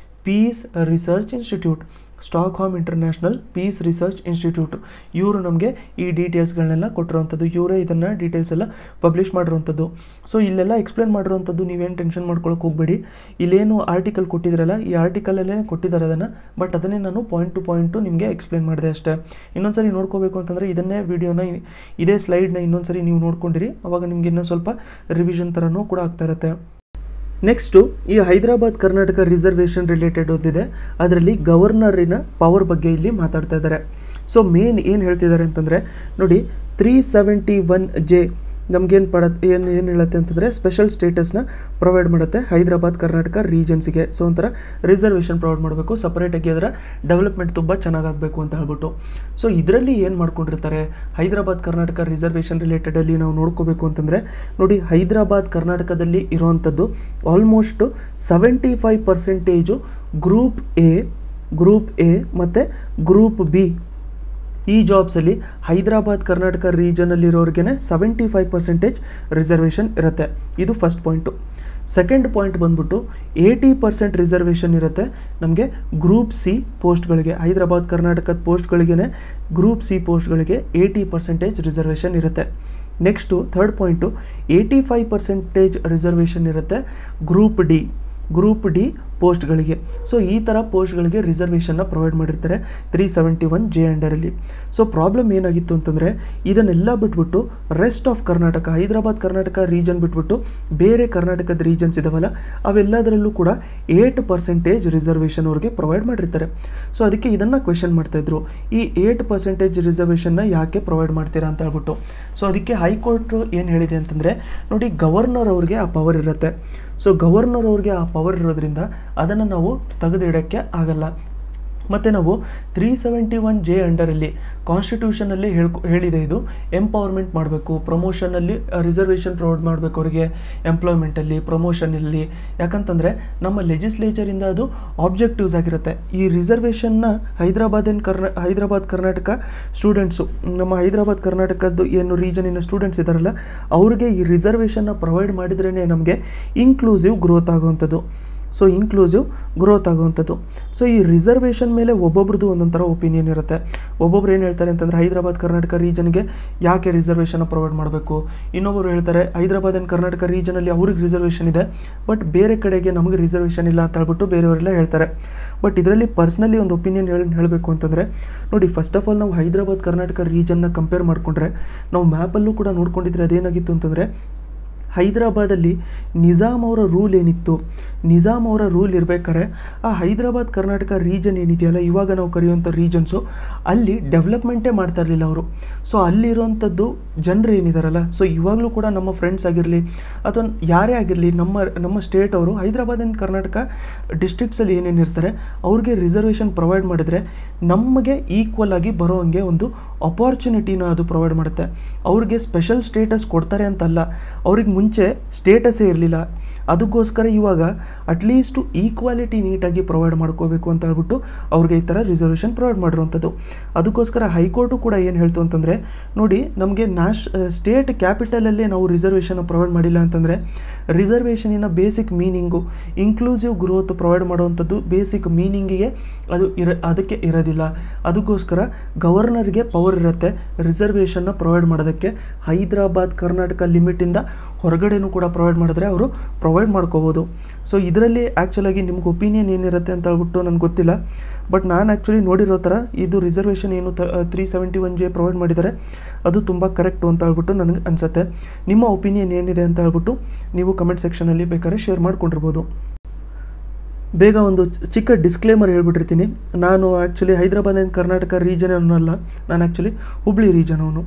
Speaker 1: piece research institute. Stockholm international piece research institute ಇವರು ನಮಗೆ ಈ ಡೀಟೇಲ್ಸ್ಗಳನ್ನೆಲ್ಲ ಕೊಟ್ಟಿರುವಂಥದ್ದು. ಇವರೇ ಇದನ್ನು ಡೀಟೇಲ್ಸ್ ಎಲ್ಲ ಪಬ್ಲಿಷ್ ಮಾಡಿರುವಂಥದ್ದು. ಸೊ ಇಲ್ಲೆಲ್ಲ ಎಕ್ಸ್ಪ್ಲೇನ್ ಮಾಡಿರುವಂಥದ್ದು ನೀವೇನು ಟೆನ್ಷನ್ ಮಾಡ್ಕೊಳ್ಳೋಕೆ ಹೋಗಬೇಡಿ. ಇಲ್ಲೇನು ಆರ್ಟಿಕಲ್ ಕೊಟ್ಟಿದ್ರಲ್ಲ, ಈ ಆರ್ಟಿಕಲಲ್ಲೇ ಕೊಟ್ಟಿದ್ದಾರೆ ಅದನ್ನು. ಬಟ್ ಅದನ್ನೇ ನಾನು ಪಾಯಿಂಟ್ ಟು ಪಾಯಿಂಟು ನಿಮಗೆ ಎಕ್ಸ್ಪ್ಲೇನ್ ಮಾಡಿದೆ ಅಷ್ಟೇ. ಇನ್ನೊಂದ್ಸರಿ ನೋಡ್ಕೋಬೇಕು ಅಂತಂದರೆ ಇದನ್ನೇ ವಿಡಿಯೋನ, ಇದೇ ಸ್ಲೈಡ್ನ ಇನ್ನೊಂದ್ಸರಿ ನೀವು ನೋಡ್ಕೊಂಡಿರಿ. ಅವಾಗ ನಿಮ್ಗೆ ಇನ್ನೂ ಸ್ವಲ್ಪ ರಿವಿಷನ್ ಥರನೂ ಕೂಡ ಆಗ್ತಾ ಇರುತ್ತೆ. ನೆಕ್ಸ್ಟು ಈ ಹೈದರಾಬಾದ್ ಕರ್ನಾಟಕ ರಿಸರ್ವೇಷನ್ ರಿಲೇಟೆಡ್ ಓದಿದೆ. ಅದರಲ್ಲಿ ಗವರ್ನರಿನ ಪವರ್ ಬಗ್ಗೆ ಇಲ್ಲಿ ಮಾತಾಡ್ತಾ ಇದ್ದಾರೆ. ಸೊ ಮೇನ್ ಏನು ಹೇಳ್ತಿದ್ದಾರೆ ಅಂತಂದರೆ ನೋಡಿ, 371J ನಮಗೇನು ಏನು ಹೇಳುತ್ತೆ ಅಂತಂದರೆ ಸ್ಪೆಷಲ್ ಸ್ಟೇಟಸ್ನ ಪ್ರೊವೈಡ್ ಮಾಡುತ್ತೆ ಹೈದರಾಬಾದ್ ಕರ್ನಾಟಕ ರೀಜನ್ಸಿಗೆ. ಸೊ ಒಂಥರ ರಿಸರ್ವೇಷನ್ ಪ್ರೊವೈಡ್ ಮಾಡಬೇಕು, ಸಪ್ರೇಟಾಗಿ ಅದರ ಡೆವಲಪ್ಮೆಂಟ್ ತುಂಬ ಚೆನ್ನಾಗಾಗಬೇಕು ಅಂತ ಹೇಳ್ಬಿಟ್ಟು. ಸೊ ಇದರಲ್ಲಿ ಏನು ಮಾಡ್ಕೊಂಡಿರ್ತಾರೆ ಹೈದರಾಬಾದ್ ಕರ್ನಾಟಕ ರಿಸರ್ವೇಷನ್ ರಿಲೇಟೆಡಲ್ಲಿ ನಾವು ನೋಡ್ಕೋಬೇಕು ಅಂತಂದರೆ ನೋಡಿ, ಹೈದರಾಬಾದ್ ಕರ್ನಾಟಕದಲ್ಲಿ ಇರೋವಂಥದ್ದು ಆಲ್ಮೋಸ್ಟ್ 75% ಗ್ರೂಪ್ ಎ ಮತ್ತು ಗ್ರೂಪ್ ಬಿ ಈ ಜಾಬ್ಸಲ್ಲಿ ಹೈದರಾಬಾದ್ ಕರ್ನಾಟಕ ರೀಜನಲ್ಲಿರೋರಿಗೇ 75% ರಿಸರ್ವೇಷನ್ ಇರುತ್ತೆ. ಇದು ಫಸ್ಟ್ ಪಾಯಿಂಟು. ಸೆಕೆಂಡ್ ಪಾಯಿಂಟ್ ಬಂದ್ಬಿಟ್ಟು 80% ರಿಸರ್ವೇಷನ್ ಇರುತ್ತೆ ನಮಗೆ ಗ್ರೂಪ್ ಸಿ ಪೋಸ್ಟ್ಗಳಿಗೆ. ಹೈದರಾಬಾದ್ ಕರ್ನಾಟಕದ ಪೋಸ್ಟ್ಗಳಿಗೇ ಗ್ರೂಪ್ ಸಿ ಪೋಸ್ಟ್ಗಳಿಗೆ 80% ರಿಸರ್ವೇಷನ್ ಇರುತ್ತೆ. ನೆಕ್ಸ್ಟು ಥರ್ಡ್ ಪಾಯಿಂಟು 85% ರಿಸರ್ವೇಷನ್ ಇರುತ್ತೆ ಗ್ರೂಪ್ ಡಿ ಪೋಸ್ಟ್ಗಳಿಗೆ. ಸೊ ಈ ಥರ ಪೋಸ್ಟ್ಗಳಿಗೆ ರಿಸರ್ವೇಷನ್ನ ಪ್ರೊವೈಡ್ ಮಾಡಿರ್ತಾರೆ 371J ಅಂಡರಲ್ಲಿ. ಸೊ ಪ್ರಾಬ್ಲಮ್ ಏನಾಗಿತ್ತು ಅಂತಂದರೆ ಇದನ್ನೆಲ್ಲ ಬಿಟ್ಬಿಟ್ಟು rest of Karnataka, Hyderabad Karnataka region ಬಿಟ್ಬಿಟ್ಟು ಬೇರೆ ಕರ್ನಾಟಕದ ರೀಜನ್ಸ್ ಇದಾವಲ್ಲ ಅವೆಲ್ಲದರಲ್ಲೂ ಕೂಡ 8% ರಿಸರ್ವೇಷನ್ ಅವ್ರಿಗೆ ಪ್ರೊವೈಡ್ ಮಾಡಿರ್ತಾರೆ. ಸೊ ಅದಕ್ಕೆ ಇದನ್ನು ಕ್ವೆಶನ್ ಮಾಡ್ತಾಯಿದ್ರು, ಈ 8% ರಿಸರ್ವೇಷನ್ನ ಯಾಕೆ ಪ್ರೊವೈಡ್ ಮಾಡ್ತೀರಾ ಅಂತ ಹೇಳ್ಬಿಟ್ಟು. ಸೊ ಅದಕ್ಕೆ ಹೈಕೋರ್ಟ್ ಏನು ಹೇಳಿದೆ ಅಂತಂದರೆ ನೋಡಿ, ಗವರ್ನರ್ ಅವ್ರಿಗೆ ಆ ಪವರ್ ಇರುತ್ತೆ. ಸೊ ಗವರ್ನರ್ ಅವ್ರಿಗೆ ಆ ಪವರ್ ಇರೋದ್ರಿಂದ ಅದನ್ನು ನಾವು ತೆಗೆದಿಡೋಕ್ಕೆ ಆಗಲ್ಲ. ಮತ್ತು ನಾವು 371J ಅಂಡರಲ್ಲಿ ಕಾನ್ಸ್ಟಿಟ್ಯೂಷನಲ್ಲಿ ಹೇಳಿದೆ, ಇದು ಎಂಪವರ್ಮೆಂಟ್ ಮಾಡಬೇಕು, ಪ್ರಮೋಷನಲ್ಲಿ ರಿಸರ್ವೇಷನ್ ಪ್ರೊವೈಡ್ ಮಾಡಬೇಕು ಅವರಿಗೆ, ಎಂಪ್ಲಾಯ್ಮೆಂಟಲ್ಲಿ, ಪ್ರಮೋಷನಲ್ಲಿ. ಯಾಕಂತಂದರೆ ನಮ್ಮ ಲೆಜಿಸ್ಲೇಚರಿಂದ ಅದು ಆಬ್ಜೆಕ್ಟಿವ್ಸ್ ಆಗಿರುತ್ತೆ. ಈ ರಿಸರ್ವೇಷನ್ನ ಹೈದರಾಬಾದ್ ಕರ್ನಾಟಕ ಸ್ಟೂಡೆಂಟ್ಸು, ನಮ್ಮ ಹೈದರಾಬಾದ್ ಕರ್ನಾಟಕದ್ದು ಏನು ರೀಜನಿನ ಸ್ಟೂಡೆಂಟ್ಸ್ ಇದ್ದಾರಲ್ಲ ಅವ್ರಿಗೆ ಈ ರಿಸರ್ವೇಷನ್ನ ಪ್ರೊವೈಡ್ ಮಾಡಿದ್ರೇ ನಮಗೆ ಇನ್ಕ್ಲೂಸಿವ್ ಗ್ರೋತ್ ಆಗುವಂಥದ್ದು. ಸೊ ಈ ರಿಸರ್ವೇಷನ್ ಮೇಲೆ ಒಬ್ಬೊಬ್ರದ್ದು ಒಂದೊಂದು ಥರ ಒಪಿನಿಯನ್ ಇರುತ್ತೆ. ಒಬ್ಬೊಬ್ರು ಏನು ಹೇಳ್ತಾರೆ ಅಂತಂದರೆ ಹೈದರಾಬಾದ್ ಕರ್ನಾಟಕ ರೀಜನ್ಗೆ ಯಾಕೆ ರಿಸರ್ವೇಷನ್ನ ಪ್ರೊವೈಡ್ ಮಾಡಬೇಕು, ಇನ್ನೊಬ್ಬರು ಹೇಳ್ತಾರೆ ಹೈದರಾಬಾದ್ ಆ್ಯಂಡ್ ಕರ್ನಾಟಕ ರೀಜನಲ್ಲಿ ಅವ್ರಿಗೆ ರಿಸರ್ವೇಷನ್ ಇದೆ ಬಟ್ ಬೇರೆ ಕಡೆಗೆ ನಮಗೆ ರಿಸರ್ವೇಷನ್ ಇಲ್ಲ ಅಂತ ಹೇಳ್ಬಿಟ್ಟು ಬೇರೆಯವರೆಲ್ಲ ಹೇಳ್ತಾರೆ. ಬಟ್ ಇದರಲ್ಲಿ ಪರ್ಸ್ನಲಿ ಒಂದು ಒಪಿನಿಯನ್ ಹೇಳಬೇಕು ಅಂತಂದರೆ ನೋಡಿ, ಫಸ್ಟ್ ಆಫ್ ಆಲ್ ನಾವು ಹೈದರಾಬಾದ್ ಕರ್ನಾಟಕ ರೀಜನ್ನ ಕಂಪೇರ್ ಮಾಡಿಕೊಂಡ್ರೆ ನಾವು ಮ್ಯಾಪಲ್ಲೂ ಕೂಡ ನೋಡ್ಕೊಂಡಿದ್ರೆ ಅದೇನಾಗಿತ್ತು ಅಂತಂದರೆ ಹೈದರಾಬಾದಲ್ಲಿ ನಿಜಾಮ್ ಅವರ ರೂಲ್ ಏನಿತ್ತು, ನಿಜಾಮ್ ಅವರ ರೂಲ್ ಇರಬೇಕಾದ್ರೆ ಆ ಹೈದರಾಬಾದ್ ಕರ್ನಾಟಕ ರೀಜನ್ ಏನಿದೆಯಲ್ಲ, ಇವಾಗ ನಾವು ಕರೆಯುವಂಥ ರೀಜನ್ಸು, ಅಲ್ಲಿ ಡೆವಲಪ್ಮೆಂಟೇ ಮಾಡ್ತಾ ಇರಲಿಲ್ಲ ಅವರು. ಸೊ ಅಲ್ಲಿರುವಂಥದ್ದು ಜನರು ಏನಿದಾರಲ್ಲ, ಸೊ ಇವಾಗಲೂ ಕೂಡ ನಮ್ಮ ಫ್ರೆಂಡ್ಸ್ ಆಗಿರಲಿ ಅಥವಾ ಯಾರೇ ಆಗಿರಲಿ, ನಮ್ಮ ಸ್ಟೇಟ್ ಅವರು ಹೈದರಾಬಾದ್ ಆ್ಯಂಡ್ ಕರ್ನಾಟಕ ಡಿಸ್ಟ್ರಿಕ್ಟ್ಸಲ್ಲಿ ಏನೇನು ಇರ್ತಾರೆ ಅವ್ರಿಗೆ ರಿಸರ್ವೇಷನ್ ಪ್ರೊವೈಡ್ ಮಾಡಿದರೆ ನಮಗೆ ಈಕ್ವಲ್ ಆಗಿ ಬರೋ ಹಂಗೆ ಒಂದು ಅಪಾರ್ಚುನಿಟಿನ ಅದು ಪ್ರೊವೈಡ್ ಮಾಡುತ್ತೆ. ಅವ್ರಿಗೆ ಸ್ಪೆಷಲ್ ಸ್ಟೇಟಸ್ ಕೊಡ್ತಾರೆ ಅಂತಲ್ಲ, ಅವ್ರಿಗೆ ಮುಂಚೆ ಸ್ಟೇಟಸ್ಸೇ ಇರಲಿಲ್ಲ. ಅದಕ್ಕೋಸ್ಕರ ಇವಾಗ ಅಟ್ಲೀಸ್ಟು ಈಕ್ವಾಲಿಟಿ ನೀಟಾಗಿ ಪ್ರೊವೈಡ್ ಮಾಡ್ಕೋಬೇಕು ಅಂತ ಹೇಳ್ಬಿಟ್ಟು ಅವ್ರಿಗೆ ಈ ಥರ ರಿಸರ್ವೇಷನ್ ಪ್ರೊವೈಡ್ ಮಾಡಿರುವಂಥದ್ದು. ಅದಕ್ಕೋಸ್ಕರ ಹೈಕೋರ್ಟು ಕೂಡ ಏನು ಹೇಳ್ತು ಅಂತಂದರೆ, ನೋಡಿ ನಮಗೆ ಸ್ಟೇಟ್ ಕ್ಯಾಪಿಟಲಲ್ಲೇ ನಾವು ರಿಸರ್ವೇಷನ್ ಪ್ರೊವೈಡ್ ಮಾಡಿಲ್ಲ ಅಂತಂದರೆ ರಿಸರ್ವೇಷನಿನ basic meaning inclusive growth provide ಮಾಡುವಂಥದ್ದು ಬೇಸಿಕ್ ಮೀನಿಂಗಿಗೆ ಅದಕ್ಕೆ ಇರೋದಿಲ್ಲ. ಅದಕ್ಕೋಸ್ಕರ ಗವರ್ನರ್ಗೆ ಪವರ್ ಇರುತ್ತೆ ರಿಸರ್ವೇಷನ್ನ ಪ್ರೊವೈಡ್ ಮಾಡೋದಕ್ಕೆ. ಹೈದರಾಬಾದ್ ಕರ್ನಾಟಕ ಲಿಮಿಟಿಂದ ಹೊರಗಡೆನೂ ಕೂಡ ಪ್ರೊವೈಡ್ ಮಾಡಿದ್ರೆ ಅವರು ಪ್ರೊವೈಡ್ ಮಾಡ್ಕೋಬೋದು. ಸೊ ಇದರಲ್ಲಿ ಆ್ಯಕ್ಚುಲಾಗಿ ನಿಮ್ಗೆ ಒಪಿನಿಯನ್ ಏನಿರುತ್ತೆ ಅಂತ ಹೇಳ್ಬಿಟ್ಟು ನನಗೆ ಗೊತ್ತಿಲ್ಲ. ಬಟ್ ನಾನು ಆ್ಯಕ್ಚುಲಿ ನೋಡಿರೋ ಥರ ಇದು ರಿಸರ್ವೇಷನ್ ಏನು 371J ಪ್ರೊವೈಡ್ ಮಾಡಿದ್ದಾರೆ ಅದು ತುಂಬ ಕರೆಕ್ಟು ಅಂತ ಹೇಳ್ಬಿಟ್ಟು ನನಗೆ ಅನಿಸುತ್ತೆ. ನಿಮ್ಮ ಒಪಿನಿಯನ್ ಏನಿದೆ ಅಂತ ಹೇಳ್ಬಿಟ್ಟು ನೀವು ಕಮೆಂಟ್ ಸೆಕ್ಷನಲ್ಲಿ ಬೇಕಾದ್ರೆ ಶೇರ್ ಮಾಡ್ಕೊಂಡಿರ್ಬೋದು. ಬೇಗ ಒಂದು ಚಿಕ್ಕ ಡಿಸ್ಕ್ಲೇಮರ್ ಹೇಳ್ಬಿಟ್ಟಿರ್ತೀನಿ. ನಾನು actually Hyderabad and Karnataka region ಅನ್ನಲ್ಲ, ನಾನು ಆ್ಯಕ್ಚುಲಿ ಹುಬ್ಳಿ ರೀಜನ್ ಅವನು.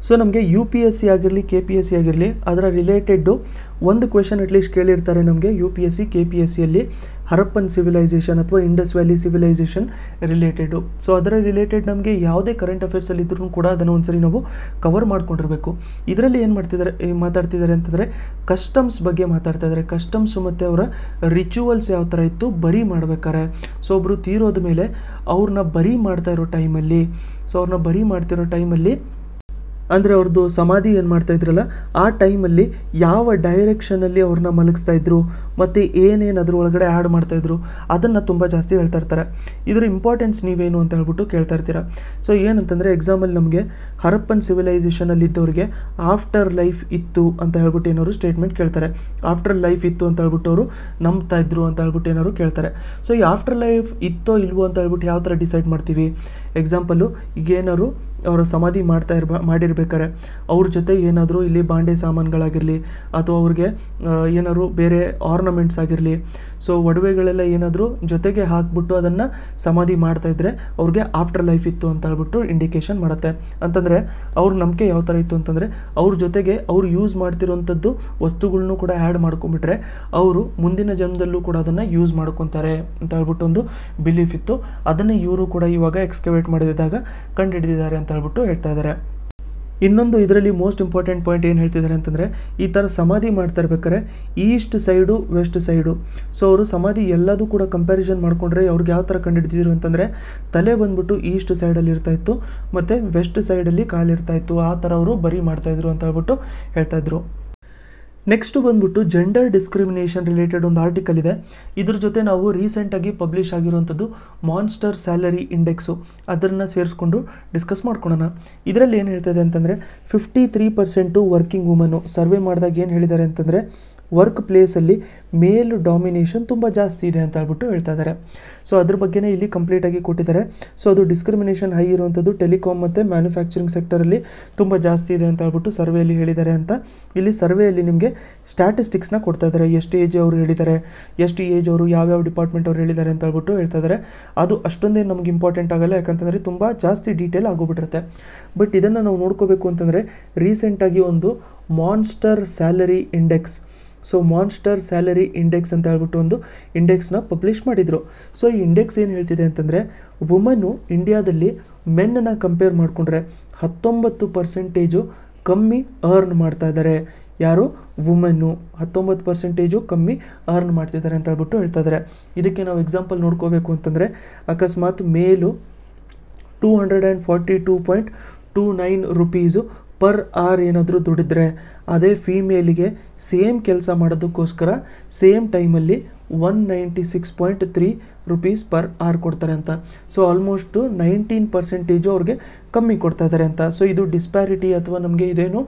Speaker 1: ಸೊ ನಮಗೆ UPSC ಆಗಿರಲಿ KPSC ಆಗಿರಲಿ ಅದರ ರಿಲೇಟೆಡ್ಡು ಒಂದು ಕ್ವೆಶನ್ ಅಟ್ಲೀಸ್ಟ್ ಕೇಳಿರ್ತಾರೆ ನಮಗೆ UPSC KPSCಯಲ್ಲಿ ಹರಪ್ಪನ್ ಸಿವಿಲೈಸೇಷನ್ ಅಥವಾ Indus valley civilisation related. So ಅದರ ರಿಲೇಟೆಡ್ ನಮಗೆ ಯಾವುದೇ ಕರೆಂಟ್ ಅಫೇರ್ಸಲ್ಲಿ ಇದ್ರೂ ಕೂಡ ಅದನ್ನು ಒಂದ್ಸರಿ ನಾವು ಕವರ್ ಮಾಡ್ಕೊಂಡಿರಬೇಕು. ಇದರಲ್ಲಿ ಏನು ಮಾತಾಡ್ತಿದ್ದಾರೆ ಅಂತಂದರೆ ಕಸ್ಟಮ್ಸ್ ಬಗ್ಗೆ ಮಾತಾಡ್ತಾ ಇದ್ದಾರೆ. ಕಸ್ಟಮ್ಸು ಮತ್ತು ಅವರ ರಿಚುವಲ್ಸ್ ಯಾವ ಥರ ಇತ್ತು ಬರಿ ಮಾಡ್ಬೇಕಾರೆ. ಸೊ ಒಬ್ಬರು ತೀರೋದ ಮೇಲೆ ಅವ್ರನ್ನ ಬರಿ ಮಾಡ್ತಾ ಇರೋ ಟೈಮಲ್ಲಿ ಅಂದರೆ ಅವ್ರದ್ದು ಸಮಾಧಿ ಏನು ಮಾಡ್ತಾಯಿದ್ರಲ್ಲ ಆ ಟೈಮಲ್ಲಿ ಯಾವ ಡೈರೆಕ್ಷನಲ್ಲಿ ಅವ್ರನ್ನ ಮಲಗಿಸ್ತಾಯಿದ್ರು ಮತ್ತು ಏನೇನು ಅದ್ರ ಒಳಗಡೆ ಆ್ಯಡ್ ಮಾಡ್ತಾಯಿದ್ರು ಅದನ್ನು ತುಂಬ ಜಾಸ್ತಿ ಹೇಳ್ತಾ ಇರ್ತಾರೆ. ಇದರ ಇಂಪಾರ್ಟೆನ್ಸ್ ನೀವೇನು ಅಂತ ಹೇಳ್ಬಿಟ್ಟು ಕೇಳ್ತಾ ಇರ್ತೀರ. ಸೊ ಏನಂತಂದರೆ ಎಕ್ಸಾಮಲ್ಲಿ ನಮಗೆ ಹರಪ್ಪನ್ ಸಿವಿಲೈಸೇಷನಲ್ಲಿ ಇದ್ದವ್ರಿಗೆ ಆಫ್ಟರ್ ಲೈಫ್ ಇತ್ತು ಅಂತ ಹೇಳ್ಬಿಟ್ಟು ಏನಾದ್ರು ಸ್ಟೇಟ್ಮೆಂಟ್ ಕೇಳ್ತಾರೆ. ಆಫ್ಟರ್ ಲೈಫ್ ಇತ್ತು ಅಂತ ಹೇಳ್ಬಿಟ್ಟು ಅವರು ನಂಬ್ತಾ ಇದ್ರು ಅಂತ ಹೇಳ್ಬಿಟ್ಟು ಏನಾದ್ರು ಕೇಳ್ತಾರೆ. ಸೊ ಈ ಆಫ್ಟರ್ ಲೈಫ್ ಇತ್ತೋ ಇಲ್ವೋ ಅಂತ ಹೇಳ್ಬಿಟ್ಟು ಯಾವ ಥರ ಡಿಸೈಡ್ ಮಾಡ್ತೀವಿ? ಎಕ್ಸಾಂಪಲು ಈಗೇನಾದ್ರು ಅವರು ಸಮಾಧಿ ಮಾಡಿರ್ಬೇಕಾರೆ ಅವ್ರ ಜೊತೆ ಏನಾದರೂ ಇಲ್ಲಿ ಬಾಂಡೆ ಸಾಮಾನುಗಳಾಗಿರಲಿ ಅಥವಾ ಅವ್ರಿಗೆ ಏನಾದ್ರು ಬೇರೆ ಆರ್ನಮೆಂಟ್ಸ್ ಆಗಿರಲಿ, ಸೊ ಒಡವೆಗಳೆಲ್ಲ ಏನಾದರೂ ಜೊತೆಗೆ ಹಾಕ್ಬಿಟ್ಟು ಅದನ್ನು ಸಮಾಧಿ ಮಾಡ್ತಾಯಿದ್ರೆ ಅವ್ರಿಗೆ ಆಫ್ಟರ್ ಲೈಫ್ ಇತ್ತು ಅಂತ ಹೇಳ್ಬಿಟ್ಟು ಇಂಡಿಕೇಶನ್ ಮಾಡುತ್ತೆ. ಅಂತಂದರೆ ಅವ್ರ ನಂಬಿಕೆ ಯಾವ ಥರ ಇತ್ತು ಅಂತಂದರೆ ಅವ್ರ ಜೊತೆಗೆ ಅವ್ರು ಯೂಸ್ ಮಾಡ್ತಿರೋಂಥದ್ದು ವಸ್ತುಗಳ್ನೂ ಕೂಡ ಆ್ಯಡ್ ಮಾಡ್ಕೊಂಬಿಟ್ರೆ ಅವರು ಮುಂದಿನ ಜನ್ಮದಲ್ಲೂ ಕೂಡ ಅದನ್ನು ಯೂಸ್ ಮಾಡ್ಕೊತಾರೆ ಅಂತ ಹೇಳ್ಬಿಟ್ಟು ಒಂದು ಬಿಲೀಫ್ ಇತ್ತು. ಅದನ್ನೇ ಇವರು ಕೂಡ ಇವಾಗ ಎಕ್ಸ್ಕವೇಟ್ ಮಾಡಿದಾಗ ಕಂಡುಹಿಡಿದಿದ್ದಾರೆ ಅಂತ ಹೇಳ್ಬಿಟ್ಟು ಹೇಳ್ತಾ ಇದ್ದಾರೆ. ಇನ್ನೊಂದು ಇದರಲ್ಲಿ ಮೋಸ್ಟ್ ಇಂಪಾರ್ಟೆಂಟ್ ಪಾಯಿಂಟ್ ಏನು ಹೇಳ್ತಿದ್ದಾರೆ ಅಂತಂದರೆ ಈ ಥರ ಸಮಾಧಿ ಮಾಡ್ತಾ ಇರ್ಬೇಕಾದ್ರೆ east side west side, so ಅವರು ಸಮಾಧಿ ಎಲ್ಲದೂ ಕೂಡ ಕಂಪ್ಯಾರಿಸನ್ ಮಾಡಿಕೊಂಡ್ರೆ ಅವ್ರಿಗೆ ಯಾವ ಥರ ಕಂಡುಹಿಡಿದಿದ್ರು ಅಂತಂದರೆ ತಲೆ ಬಂದ್ಬಿಟ್ಟು ಈಸ್ಟ್ ಸೈಡಲ್ಲಿ ಇರ್ತಾಯಿತ್ತು ಮತ್ತು ವೆಸ್ಟ್ ಸೈಡಲ್ಲಿ ಕಾಲಿರ್ತಾಯಿತ್ತು, ಆ ಥರ ಅವರು ಬರಿ ಮಾಡ್ತಾಯಿದ್ರು ಅಂತ ಹೇಳ್ಬಿಟ್ಟು ಹೇಳ್ತಾಯಿದ್ರು. ನೆಕ್ಸ್ಟು ಬಂದ್ಬಿಟ್ಟು ಜೆಂಡರ್ ಡಿಸ್ಕ್ರಿಮಿನೇಷನ್ ರಿಲೇಟೆಡ್ ಒಂದು ಆರ್ಟಿಕಲ್ ಇದೆ. ಇದ್ರ ಜೊತೆ ನಾವು ರೀಸೆಂಟಾಗಿ ಪಬ್ಲಿಷ್ ಆಗಿರುವಂಥದ್ದು ಮಾನ್ಸ್ಟರ್ ಸ್ಯಾಲರಿ ಇಂಡೆಕ್ಸು ಅದನ್ನು ಸೇರಿಸ್ಕೊಂಡು ಡಿಸ್ಕಸ್ ಮಾಡ್ಕೊಳ್ಳೋಣ. ಇದರಲ್ಲಿ ಏನು ಹೇಳ್ತಾಯಿದೆ ಅಂತಂದರೆ 53% ವರ್ಕಿಂಗ್ ವುಮನ್ನು ಸರ್ವೆ ಮಾಡಿದಾಗ ಏನು ಹೇಳಿದ್ದಾರೆ ಅಂತಂದರೆ ವರ್ಕ್ ಪ್ಲೇಸಲ್ಲಿ ಮೇಲ್ ಡಾಮಿನೇಷನ್ ತುಂಬ ಜಾಸ್ತಿ ಇದೆ ಅಂತ ಹೇಳ್ಬಿಟ್ಟು ಹೇಳ್ತಾ ಇದ್ದಾರೆ. ಸೊ ಅದ್ರ ಬಗ್ಗೆನೇ ಇಲ್ಲಿ ಕಂಪ್ಲೀಟಾಗಿ ಕೊಟ್ಟಿದ್ದಾರೆ. ಸೊ ಅದು ಡಿಸ್ಕ್ರಿಮಿನೇಷನ್ ಹೈ ಇರುವಂಥದ್ದು ಟೆಲಿಕಾಮ್ ಮತ್ತು ಮ್ಯಾನುಫ್ಯಾಕ್ಚರಿಂಗ್ ಸೆಕ್ಟರಲ್ಲಿ ತುಂಬ ಜಾಸ್ತಿ ಇದೆ ಅಂತ ಹೇಳ್ಬಿಟ್ಟು ಸರ್ವೆಯಲ್ಲಿ ಹೇಳಿದ್ದಾರೆ ಅಂತ. ಇಲ್ಲಿ ಸರ್ವೆಯಲ್ಲಿ ನಿಮಗೆ ಸ್ಟ್ಯಾಟಿಸ್ಟಿಕ್ಸ್ನ ಕೊಡ್ತಾ ಇದ್ದಾರೆ. ಎಷ್ಟು ಏಜ್ ಅವರು ಹೇಳಿದ್ದಾರೆ, ಎಷ್ಟು ಏಜ್ ಅವರು ಯಾವ್ಯಾವ ಡಿಪಾರ್ಟ್ಮೆಂಟ್ ಅವ್ರು ಹೇಳಿದ್ದಾರೆ ಅಂತ ಹೇಳ್ಬಿಟ್ಟು ಹೇಳ್ತಾ ಇದ್ದಾರೆ. ಅದು ಅಷ್ಟೊಂದೇ ನಮ್ಗೆ ಇಂಪಾರ್ಟೆಂಟ್ ಆಗಲ್ಲ, ಯಾಕಂತಂದರೆ ತುಂಬ ಜಾಸ್ತಿ ಡೀಟೇಲ್ ಆಗೋಗ್ಬಿಟ್ಟಿರುತ್ತೆ. ಬಟ್ ಇದನ್ನು ನಾವು ನೋಡ್ಕೋಬೇಕು ಅಂತಂದರೆ ರೀಸೆಂಟಾಗಿ ಒಂದು monster salary index, so monster salary index ಅಂತ ಹೇಳ್ಬಿಟ್ಟು ಒಂದು ಇಂಡೆಕ್ಸ್ನ ಪಬ್ಲಿಷ್ ಮಾಡಿದರು. ಸೊ ಈ ಇಂಡೆಕ್ಸ್ ಏನು ಹೇಳ್ತಿದೆ ಅಂತಂದರೆ ವುಮನ್ನು ಇಂಡಿಯಾದಲ್ಲಿ ಮೆನ್ನನ್ನು ಕಂಪೇರ್ ಮಾಡಿಕೊಂಡ್ರೆ 19% ಕಮ್ಮಿ ಅರ್ನ್ ಮಾಡ್ತಾ ಇದ್ದಾರೆ. ಯಾರು? ವುಮೆನ್ನು 19% ಕಮ್ಮಿ ಅರ್ನ್ ಮಾಡ್ತಿದ್ದಾರೆ ಅಂತ ಹೇಳ್ಬಿಟ್ಟು ಹೇಳ್ತಾ ಇದ್ದಾರೆ. ಇದಕ್ಕೆ ನಾವು ಎಕ್ಸಾಂಪಲ್ ನೋಡ್ಕೋಬೇಕು ಅಂತಂದರೆ ಅಕಸ್ಮಾತ್ ಮೇಲು 242.29 ರೂಪೀಸು ಪರ್ ಅವರ್ ಏನಾದರೂ ದುಡಿದ್ರೆ ಅದೇ ಫೀಮೇಲಿಗೆ ಸೇಮ್ ಕೆಲಸ ಮಾಡೋದಕ್ಕೋಸ್ಕರ ಸೇಮ್ ಟೈಮಲ್ಲಿ 196.3 ರೂಪೀಸ್ ಪರ್ ಅವರ್ ಕೊಡ್ತಾರೆ ಅಂತ. ಸೊ ಆಲ್ಮೋಸ್ಟು 19% ಅವ್ರಿಗೆ ಕಮ್ಮಿ ಕೊಡ್ತಾ ಇದ್ದಾರೆ ಅಂತ. ಸೊ ಇದು ಡಿಸ್ಪ್ಯಾರಿಟಿ ಅಥವಾ ನಮಗೆ ಇದೇನು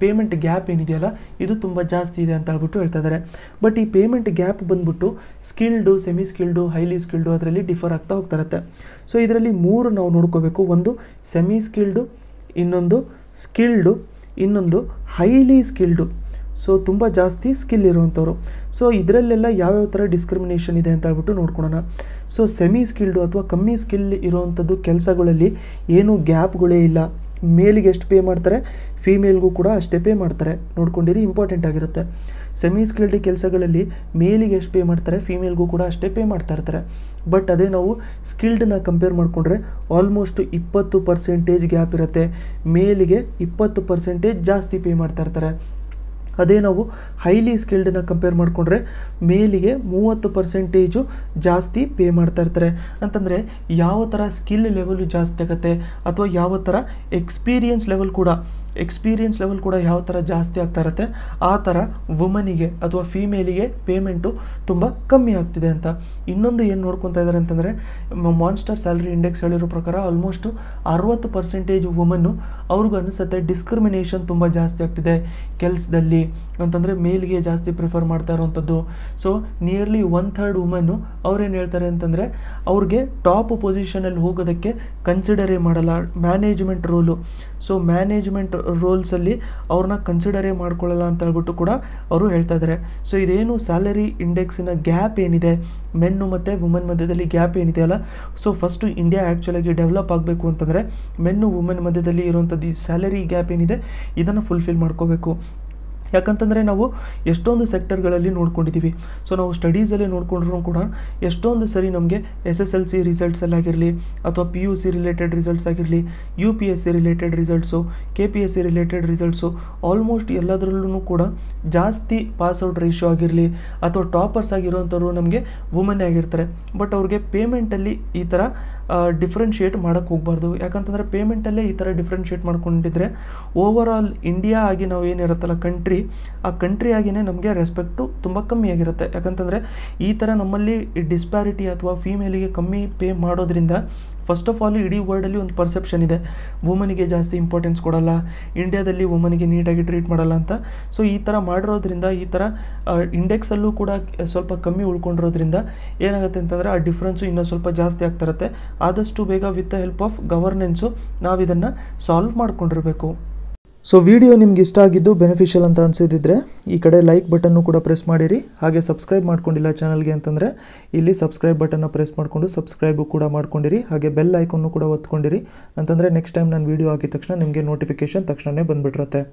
Speaker 1: ಪೇಮೆಂಟ್ ಗ್ಯಾಪ್ ಏನಿದೆಯಲ್ಲ ಇದು ತುಂಬ ಜಾಸ್ತಿ ಇದೆ ಅಂತ ಹೇಳ್ಬಿಟ್ಟು ಹೇಳ್ತಾ ಇದ್ದಾರೆ. ಬಟ್ ಈ ಪೇಮೆಂಟ್ ಗ್ಯಾಪ್ ಬಂದ್ಬಿಟ್ಟು ಸ್ಕಿಲ್ಡು, ಸೆಮಿ ಸ್ಕಿಲ್ಡು, ಹೈಲಿ ಸ್ಕಿಲ್ಡು ಅದರಲ್ಲಿ ಡಿಫರ್ ಆಗ್ತಾ ಹೋಗ್ತಾ. ಸೊ ಇದರಲ್ಲಿ 3 ನಾವು ನೋಡ್ಕೋಬೇಕು. ಒಂದು ಸೆಮಿ ಸ್ಕಿಲ್ಡು, ಇನ್ನೊಂದು ಸ್ಕಿಲ್ಡು, ಇನ್ನೊಂದು ಹೈಲಿ ಸ್ಕಿಲ್ಡು. ಸೊ ತುಂಬ ಜಾಸ್ತಿ ಸ್ಕಿಲ್ ಇರುವಂಥವ್ರು. ಸೊ ಇದರಲ್ಲೆಲ್ಲ ಯಾವ್ಯಾವ ಥರ ಡಿಸ್ಕ್ರಿಮಿನೇಷನ್ ಇದೆ ಅಂತ ಹೇಳ್ಬಿಟ್ಟು ನೋಡ್ಕೊಳ್ಳೋಣ. ಸೊ ಸೆಮಿ ಸ್ಕಿಲ್ಡು ಅಥವಾ ಕಮ್ಮಿ ಸ್ಕಿಲ್ ಇರುವಂಥದ್ದು ಕೆಲಸಗಳಲ್ಲಿ ಏನು ಗ್ಯಾಪ್ಗಳೇ ಇಲ್ಲ. ಮೇಲಿಗೆ ಎಷ್ಟು ಪೇ ಮಾಡ್ತಾರೆ, ಫೀಮೇಲ್ಗೂ ಕೂಡ ಅಷ್ಟೇ ಪೇ ಮಾಡ್ತಾರೆ. ನೋಡ್ಕೊಂಡಿರಿ, ಇಂಪಾರ್ಟೆಂಟ್ ಆಗಿರುತ್ತೆ. ಸೆಮಿ ಸ್ಕಿಲ್ಡ್ ಕೆಲಸಗಳಲ್ಲಿ ಮೇಲಿಗೆ ಎಷ್ಟು ಪೇ ಮಾಡ್ತಾರೆ, ಫೀಮೇಲ್ಗೂ ಕೂಡ ಅಷ್ಟೇ ಪೇ ಮಾಡ್ತಾ ಇರ್ತಾರೆ. ಬಟ್ ಅದೇ ನಾವು ಸ್ಕಿಲ್ಡನ್ನ ಕಂಪೇರ್ ಮಾಡಿಕೊಂಡ್ರೆ ಆಲ್ಮೋಸ್ಟ್ 20% ಗ್ಯಾಪ್ ಇರುತ್ತೆ. ಮೇಲಿಗೆ 20% ಜಾಸ್ತಿ ಪೇ ಮಾಡ್ತಾ ಇರ್ತಾರೆ. ಅದೇ ನಾವು ಹೈಲಿ ಸ್ಕಿಲ್ಡನ್ನ ಕಂಪೇರ್ ಮಾಡಿಕೊಂಡ್ರೆ ಮೇಲಿಗೆ 30% ಜಾಸ್ತಿ ಪೇ ಮಾಡ್ತಾ ಇರ್ತಾರೆ. ಅಂತಂದರೆ ಯಾವ ಥರ ಸ್ಕಿಲ್ ಲೆವೆಲು ಜಾಸ್ತಿ ಆಗುತ್ತೆ ಅಥವಾ ಯಾವ ಥರ ಎಕ್ಸ್ಪೀರಿಯನ್ಸ್ ಲೆವೆಲ್ ಕೂಡ ಯಾವ ಥರ ಜಾಸ್ತಿ ಆಗ್ತಾ ಇರುತ್ತೆ, ಆ ಥರ ವುಮನಿಗೆ ಅಥವಾ ಫೀಮೇಲಿಗೆ ಪೇಮೆಂಟು ತುಂಬ ಕಮ್ಮಿ ಆಗ್ತಿದೆ ಅಂತ. ಇನ್ನೊಂದು ಏನು ನೋಡ್ಕೊತಾ ಇದ್ದಾರೆ ಅಂತಂದರೆ, ಮಾನ್ಸ್ಟರ್ ಸ್ಯಾಲರಿ ಇಂಡೆಕ್ಸ್ ಹೇಳಿರೋ ಪ್ರಕಾರ ಆಲ್ಮೋಸ್ಟ್ 60% ವುಮನ್ನು ಅವ್ರಿಗೂ ಅನಿಸುತ್ತೆ ಡಿಸ್ಕ್ರಿಮಿನೇಷನ್ ತುಂಬ ಜಾಸ್ತಿ ಆಗ್ತಿದೆ ಕೆಲಸದಲ್ಲಿ ಅಂತಂದರೆ ಮೇಲ್ಗೆ ಜಾಸ್ತಿ ಪ್ರಿಫರ್ ಮಾಡ್ತಾ ಇರೋವಂಥದ್ದು. ಸೊ ನಿಯರ್ಲಿ 1/3 ವುಮನ್ನು ಅವ್ರೇನು ಹೇಳ್ತಾರೆ ಅಂತಂದರೆ ಅವ್ರಿಗೆ ಟಾಪ್ ಪೊಸಿಷನಲ್ಲಿ ಹೋಗೋದಕ್ಕೆ ಕನ್ಸಿಡರೇ ಮಾಡಲ್ಲ. ಮ್ಯಾನೇಜ್ಮೆಂಟ್ ರೋಲು, ಸೊ ಮ್ಯಾನೇಜ್ಮೆಂಟ್ ರೋಲ್ಸಲ್ಲಿ ಅವ್ರನ್ನ ಕನ್ಸಿಡರೇ ಮಾಡ್ಕೊಳ್ಳಲ್ಲ ಅಂತ ಹೇಳ್ಬಿಟ್ಟು ಕೂಡ ಅವರು ಹೇಳ್ತಾ ಇದ್ದಾರೆ. ಸೊ ಇದೇನು ಸ್ಯಾಲರಿ ಇಂಡೆಕ್ಸಿನ ಗ್ಯಾಪ್ ಏನಿದೆ, ಮೆನ್ನು ಮತ್ತು ವುಮನ್ ಮಧ್ಯದಲ್ಲಿ ಗ್ಯಾಪ್ ಏನಿದೆ ಅಲ್ಲ, ಸೊ ಫಸ್ಟು ಇಂಡಿಯಾ ಆ್ಯಕ್ಚುಲಾಗಿ ಡೆವಲಪ್ ಆಗಬೇಕು ಅಂತಂದರೆ ಮೆನ್ನು ವುಮನ್ ಮಧ್ಯದಲ್ಲಿ ಇರುವಂಥದ್ದು ಈ ಸ್ಯಾಲರಿ ಗ್ಯಾಪ್ ಏನಿದೆ ಇದನ್ನು ಫುಲ್ಫಿಲ್ ಮಾಡ್ಕೋಬೇಕು. ಯಾಕಂತಂದರೆ ನಾವು ಎಷ್ಟೊಂದು ಸೆಕ್ಟರ್ಗಳಲ್ಲಿ ನೋಡ್ಕೊಂಡಿದ್ದೀವಿ. ಸೊ ನಾವು ಸ್ಟಡೀಸಲ್ಲೇ ನೋಡ್ಕೊಂಡ್ರೂ ಕೂಡ ಎಷ್ಟೊಂದು ಸರಿ ನಮಗೆ SSLC ರಿಸಲ್ಟ್ಸಲ್ಲಾಗಿರಲಿ ಅಥವಾ PUC ರಿಲೇಟೆಡ್ ರಿಸಲ್ಟ್ಸ್ ಆಗಿರಲಿ, UPSC related results, KPSC related results, almost ಎಲ್ಲದರಲ್ಲೂ ಕೂಡ ಜಾಸ್ತಿ ಪಾಸ್ಔಟ್ ರೇಷಿಯೋ ಆಗಿರಲಿ ಅಥವಾ ಟಾಪರ್ಸ್ ಆಗಿರೋವಂಥವ್ರು ನಮಗೆ ವುಮನ್ನೇ ಆಗಿರ್ತಾರೆ. ಬಟ್ ಅವ್ರಿಗೆ ಪೇಮೆಂಟಲ್ಲಿ ಈ ಥರ ಡಿಫ್ರೆನ್ಷಿಯೇಟ್ ಮಾಡೋಕ್ಕೆ ಹೋಗಬಾರ್ದು. ಯಾಕಂತಂದರೆ ಪೇಮೆಂಟಲ್ಲೇ ಈ ಥರ ಡಿಫ್ರೆನ್ಷಿಯೇಟ್ ಮಾಡ್ಕೊಂಡಿದ್ರೆ ಓವರ್ ಆಲ್ ಇಂಡಿಯಾ ಆಗಿ ನಾವು ಏನಿರುತ್ತಲ್ಲ ಕಂಟ್ರಿ, ಆ ಕಂಟ್ರಿ ಆಗಿಯೇ ನಮಗೆ ರೆಸ್ಪೆಕ್ಟು ತುಂಬ ಕಮ್ಮಿ ಆಗಿರುತ್ತೆ. ಯಾಕಂತಂದರೆ ಈ ಥರ ನಮ್ಮಲ್ಲಿ ಡಿಸ್ಪ್ಯಾರಿಟಿ ಅಥವಾ ಫೀಮೇಲಿಗೆ ಕಮ್ಮಿ ಪೇ ಮಾಡೋದ್ರಿಂದ ಫಸ್ಟ್ ಆಫ್ ಆಲ್ ಇಡೀ ವರ್ಲ್ಡಲ್ಲಿ ಒಂದು ಪರ್ಸೆಪ್ಷನ್ ಇದೆ, ವುಮನಿಗೆ ಜಾಸ್ತಿ ಇಂಪಾರ್ಟೆನ್ಸ್ ಕೊಡಲ್ಲ, ಇಂಡಿಯಾದಲ್ಲಿ ವುಮನಿಗೆ ನೀಟಾಗಿ ಟ್ರೀಟ್ ಮಾಡಲ್ಲ ಅಂತ. ಸೊ ಈ ಥರ ಮಾಡಿರೋದ್ರಿಂದ ಈ ಥರ ಇಂಡೆಕ್ಸಲ್ಲೂ ಕೂಡ ಸ್ವಲ್ಪ ಕಮ್ಮಿ ಉಳ್ಕೊಂಡಿರೋದ್ರಿಂದ ಏನಾಗುತ್ತೆ ಅಂತಂದರೆ ಆ ಡಿಫ್ರೆನ್ಸು ಇನ್ನೂ ಸ್ವಲ್ಪ ಜಾಸ್ತಿ ಆಗ್ತಾ ಇರುತ್ತೆ. ಆದಷ್ಟು ಬೇಗ with the help of governance ನಾವು ಇದನ್ನು ಸಾಲ್ವ್ ಮಾಡ್ಕೊಂಡಿರಬೇಕು. ಸೊ ವಿಡಿಯೋ ನಿಮ್ಗೆ ಇಷ್ಟ ಆಗಿದ್ದು ಬೆನಿಫಿಷಿಯಲ್ ಅಂತ ಅನಿಸಿದ್ರೆ ಈ ಕಡೆ ಲೈಕ್ ಬಟನ್ನು ಕೂಡ ಪ್ರೆಸ್ ಮಾಡಿರಿ. ಹಾಗೆ ಸಬ್ಸ್ಕ್ರೈಬ್ ಮಾಡ್ಕೊಂಡಿಲ್ಲ ಚಾನಲ್ಗೆ ಅಂತಂದರೆ ಇಲ್ಲಿ ಸಬ್ಸ್ಕ್ರೈಬ್ ಬಟನ್ನ ಪ್ರೆಸ್ ಮಾಡಿಕೊಂಡು ಸಬ್ಸ್ಕ್ರೈಬು ಕೂಡ ಮಾಡ್ಕೊಂಡಿರಿ. ಹಾಗೆ ಬೆಲ್ ಐಕನ್ನು ಕೂಡ ಒತ್ಕೊಂಡಿರಿ ಅಂತಂದರೆ ನೆಕ್ಸ್ಟ್ ಟೈಮ್ ನಾನು ವೀಡಿಯೋ ಹಾಕಿದ ತಕ್ಷಣ ನಿಮಗೆ ನೋಟಿಫಿಕೇಷನ್ ತಕ್ಷಣವೇ ಬಂದುಬಿಟ್ಟಿರುತ್ತೆ.